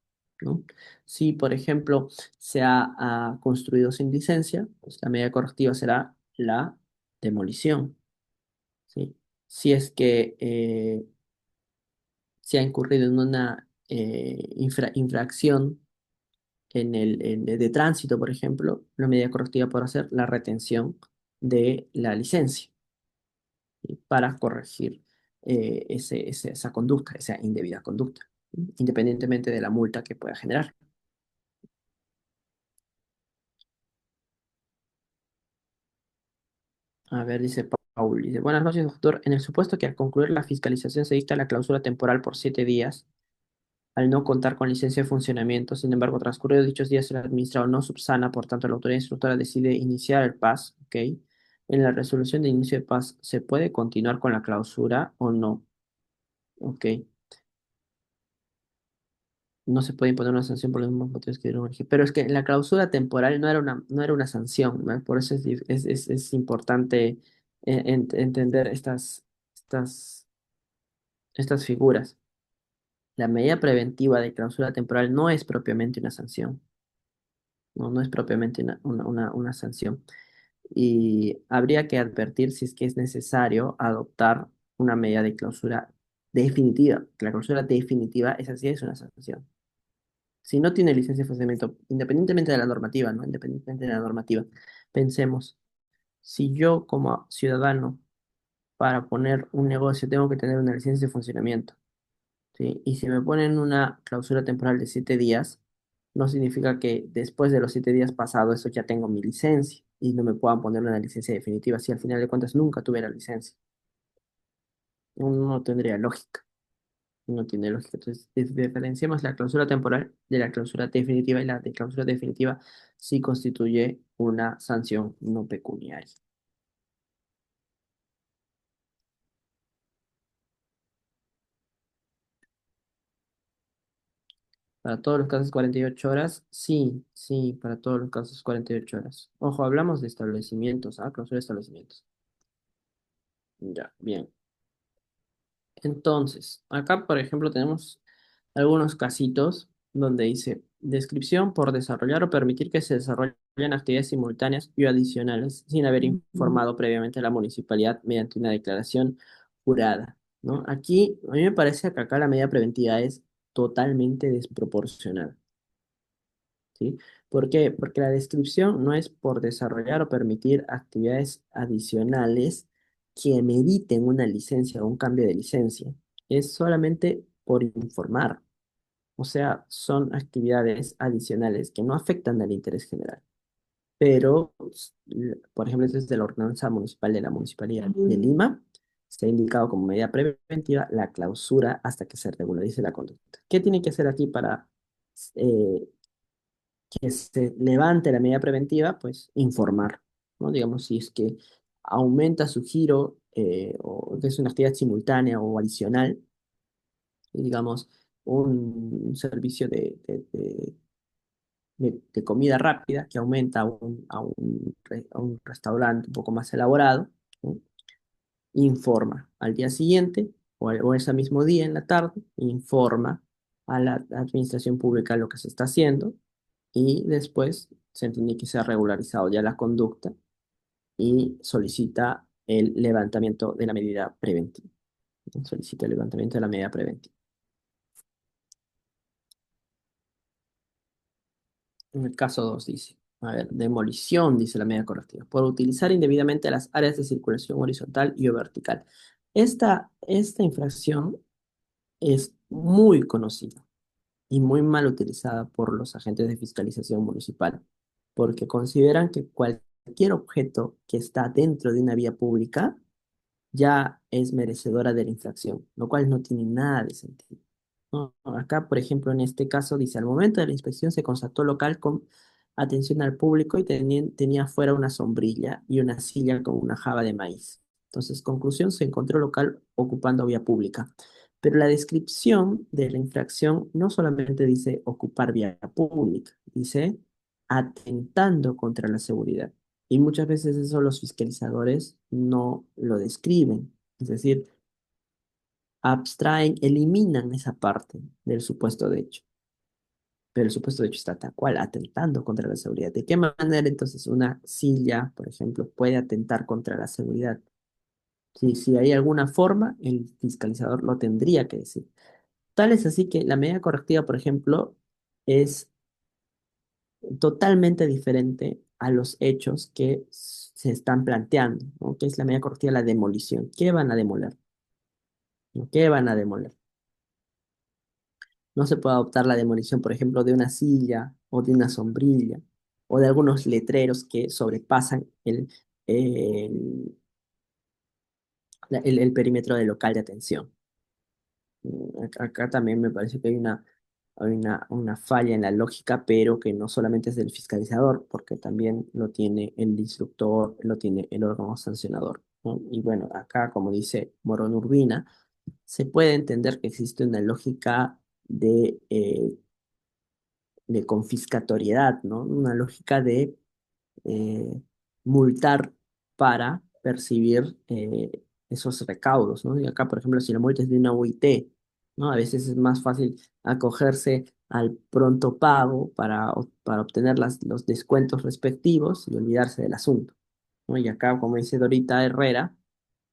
¿no? Si, por ejemplo, se ha construido sin licencia, pues la medida correctiva será la demolición, ¿sí? Si es que se ha incurrido en una infracción de tránsito, por ejemplo, la medida correctiva podrá ser la retención de la licencia, ¿sí? Para corregir esa conducta, esa indebida conducta, ¿sí? Independientemente de la multa que pueda generar. A ver, dice Paul, dice, buenas noches, doctor. En el supuesto que al concluir la fiscalización se dicta la clausura temporal por 7 días,
al no contar con licencia de funcionamiento. Sin embargo, transcurridos dichos días, el administrador no subsana, por tanto, la autoridad instructora decide iniciar el PAS, ¿ok? En la resolución de inicio de PAS, ¿se puede continuar con la clausura o no? ¿Ok? No se puede imponer una sanción por los mismos motivos que dieron origen. Pero es que la clausura temporal no era una sanción, ¿no? Por eso es importante entender estas figuras. La medida preventiva de clausura temporal no es propiamente una sanción, no, no es propiamente una sanción. Y habría que advertir si es que es necesario adoptar una medida de clausura definitiva. La clausura definitiva, esa sí es una sanción. Si no tiene licencia de funcionamiento, independientemente de la normativa, ¿no? Independientemente de la normativa, pensemos, si yo como ciudadano, para poner un negocio, tengo que tener una licencia de funcionamiento, ¿sí? Y si me ponen una clausura temporal de 7 días, no significa que después de los 7 días pasados, eso ya tengo mi licencia y no me puedan poner una licencia definitiva, si al final de cuentas nunca tuve la licencia. No, no tendría lógica. No tiene lógica. Entonces, diferenciamos la clausura temporal de la clausura definitiva y la de clausura definitiva sí constituye una sanción no pecuniaria. Para todos los casos 48 horas, sí, sí, para todos los casos 48 horas. Ojo, hablamos de establecimientos, clausura de establecimientos. Ya, bien. Entonces, acá, por ejemplo, tenemos algunos casitos donde dice descripción por desarrollar o permitir que se desarrollen actividades simultáneas y adicionales sin haber informado previamente a la municipalidad mediante una declaración jurada, ¿no? Aquí, a mí me parece que acá la medida preventiva es totalmente desproporcionada, ¿sí? ¿Por qué? Porque la descripción no es por desarrollar o permitir actividades adicionales que meriten una licencia o un cambio de licencia. Es solamente por informar. O sea, son actividades adicionales que no afectan al interés general. Pero, por ejemplo, desde la ordenanza municipal de la Municipalidad de Lima, se ha indicado como medida preventiva la clausura hasta que se regularice la conducta. ¿Qué tiene que hacer aquí para eh, que se levante la medida preventiva? Pues informar, ¿no? Digamos, si es que aumenta su giro o que es una actividad simultánea o adicional, digamos, un servicio de comida rápida que aumenta a un restaurante un poco más elaborado, ¿no? Informa al día siguiente o ese mismo día en la tarde, informa a la administración pública lo que se está haciendo y después se entiende que se ha regularizado ya la conducta y solicita el levantamiento de la medida preventiva. Solicita el levantamiento de la medida preventiva. En el caso 2 dice, a ver, demolición, dice la medida correctiva, por utilizar indebidamente las áreas de circulación horizontal y o vertical. Esta infracción es muy conocida y muy mal utilizada por los agentes de fiscalización municipal, porque consideran que cualquier objeto que está dentro de una vía pública ya es merecedora de la infracción, lo cual no tiene nada de sentido. No, acá, por ejemplo, en este caso dice, al momento de la inspección se constató local con atención al público y tenía fuera una sombrilla y una silla con una jaba de maíz. Entonces, conclusión, se encontró local ocupando vía pública. Pero la descripción de la infracción no solamente dice ocupar vía pública, dice atentando contra la seguridad. Y muchas veces eso los fiscalizadores no lo describen. Es decir, abstraen, eliminan esa parte del supuesto de hecho. Pero el supuesto de hecho está tal cual, atentando contra la seguridad. ¿De qué manera entonces una silla, por ejemplo, puede atentar contra la seguridad? Si hay alguna forma, el fiscalizador lo tendría que decir. Tal es así que la medida correctiva, por ejemplo, es totalmente diferente a los hechos que se están planteando, ¿no? Que es la medida correctiva, la demolición. ¿Qué van a demoler? ¿No? ¿Qué van a demoler? No se puede adoptar la demolición, por ejemplo, de una silla o de una sombrilla o de algunos letreros que sobrepasan el, el perímetro del local de atención. Acá también me parece que hay una hay una falla en la lógica, pero que no solamente es del fiscalizador, porque también lo tiene el instructor, lo tiene el órgano sancionador, ¿no? Y bueno, acá, como dice Morón Urbina, se puede entender que existe una lógica de confiscatoriedad, ¿no? Una lógica de eh, multar para percibir esos recaudos, ¿no? Y acá, por ejemplo, si la multa es de una UIT, ¿no? A veces es más fácil acogerse al pronto pago para obtener los descuentos respectivos y olvidarse del asunto, ¿no? Y acá, como dice Dorita Herrera,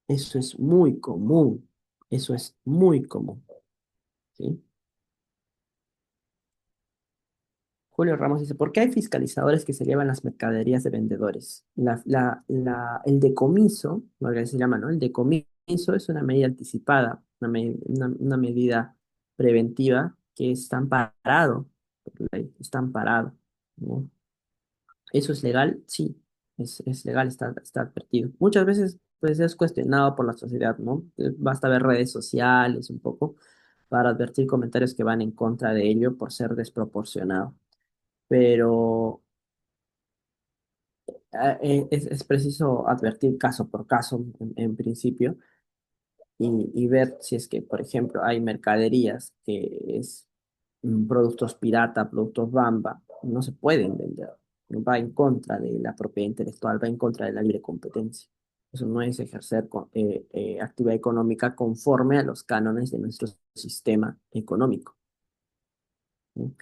eso es muy común, eso es muy común, ¿sí? Julio Ramos dice, ¿por qué hay fiscalizadores que se llevan las mercaderías de vendedores? El decomiso, lo que se llama, ¿no? El decomiso es una medida anticipada, una medida preventiva que está amparado por ley, está amparado, ¿no? ¿Eso es legal? Sí, es legal, está advertido. Muchas veces pues, es cuestionado por la sociedad, ¿no? Basta ver redes sociales un poco para advertir comentarios que van en contra de ello por ser desproporcionado, pero es preciso advertir caso por caso en principio y ver si es que, por ejemplo, hay mercaderías que es productos pirata, productos Bamba, no se pueden vender. Va en contra de la propiedad intelectual, va en contra de la libre competencia. Eso no es ejercer actividad económica conforme a los cánones de nuestro sistema económico, ¿no?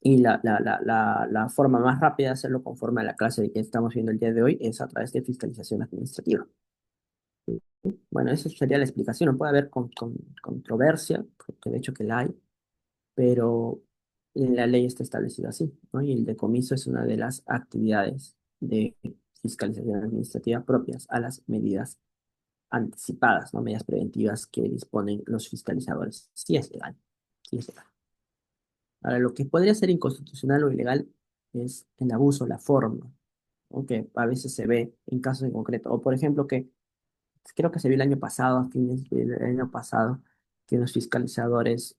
Y la forma más rápida de hacerlo conforme a la clase que estamos viendo el día de hoy es a través de fiscalización administrativa. Bueno, esa sería la explicación. No puede haber controversia, porque de hecho que la hay, pero la ley está establecida así, ¿no? Y el decomiso es una de las actividades de fiscalización administrativa propias a las medidas anticipadas, ¿no? Medidas preventivas que disponen los fiscalizadores. Sí es legal, sí es legal. Ahora, lo que podría ser inconstitucional o ilegal es el abuso, la forma, ¿no? Que a veces se ve en casos en concreto. O, por ejemplo, que creo que se vio el año pasado, a fines del año pasado, que los fiscalizadores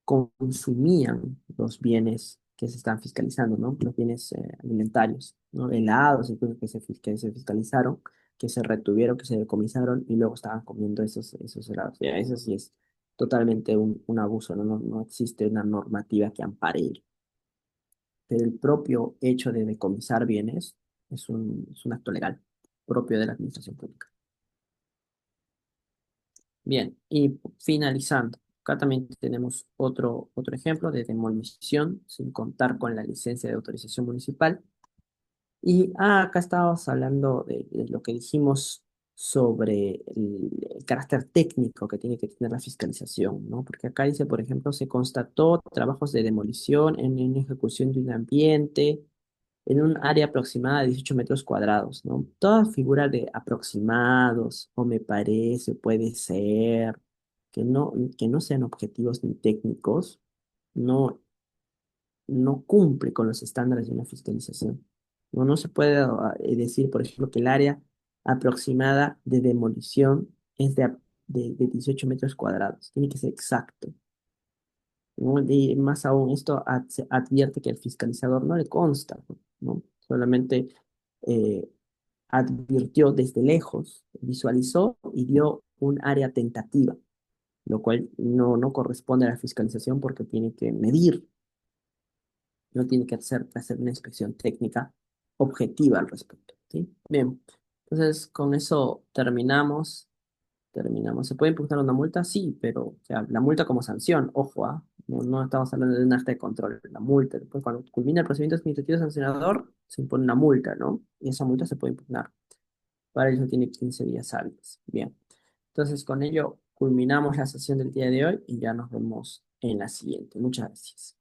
consumían los bienes que se están fiscalizando, ¿no? Los bienes alimentarios, ¿no? Helados, incluso que se fiscalizaron, que se retuvieron, que se decomisaron y luego estaban comiendo esos helados. Ya, eso sí es totalmente un abuso, ¿no? No existe una normativa que ampare ello. Pero el propio hecho de decomisar bienes es un acto legal propio de la administración pública. Bien, y finalizando, acá también tenemos otro ejemplo de demolición sin contar con la licencia de autorización municipal. Y acá estábamos hablando de lo que dijimos sobre el carácter técnico que tiene que tener la fiscalización, ¿no? Porque acá dice, por ejemplo, se constató trabajos de demolición en ejecución de un ambiente en un área aproximada de 18 metros cuadrados, ¿no? Toda figura de aproximados, o me parece, puede ser, que no sean objetivos ni técnicos, no, no cumple con los estándares de una fiscalización. No se puede decir, por ejemplo, que el área aproximada de demolición es de 18 metros cuadrados. Tiene que ser exacto, ¿no? Y más aún, esto se advierte que al fiscalizador no le consta, ¿no? Solamente eh, advirtió desde lejos, visualizó y dio un área tentativa, lo cual no corresponde a la fiscalización porque tiene que medir, no tiene que hacer una inspección técnica objetiva al respecto, ¿sí? Bien, entonces con eso terminamos. ¿Se puede imputar una multa? Sí, pero o sea, la multa como sanción, ojo, ¿ah? No estamos hablando de un acta de control, la multa. Después, cuando culmina el procedimiento administrativo sancionador, se impone una multa, ¿no? Y esa multa se puede impugnar. Para eso tiene 15 días hábiles. Bien, entonces con ello culminamos la sesión del día de hoy y ya nos vemos en la siguiente. Muchas gracias.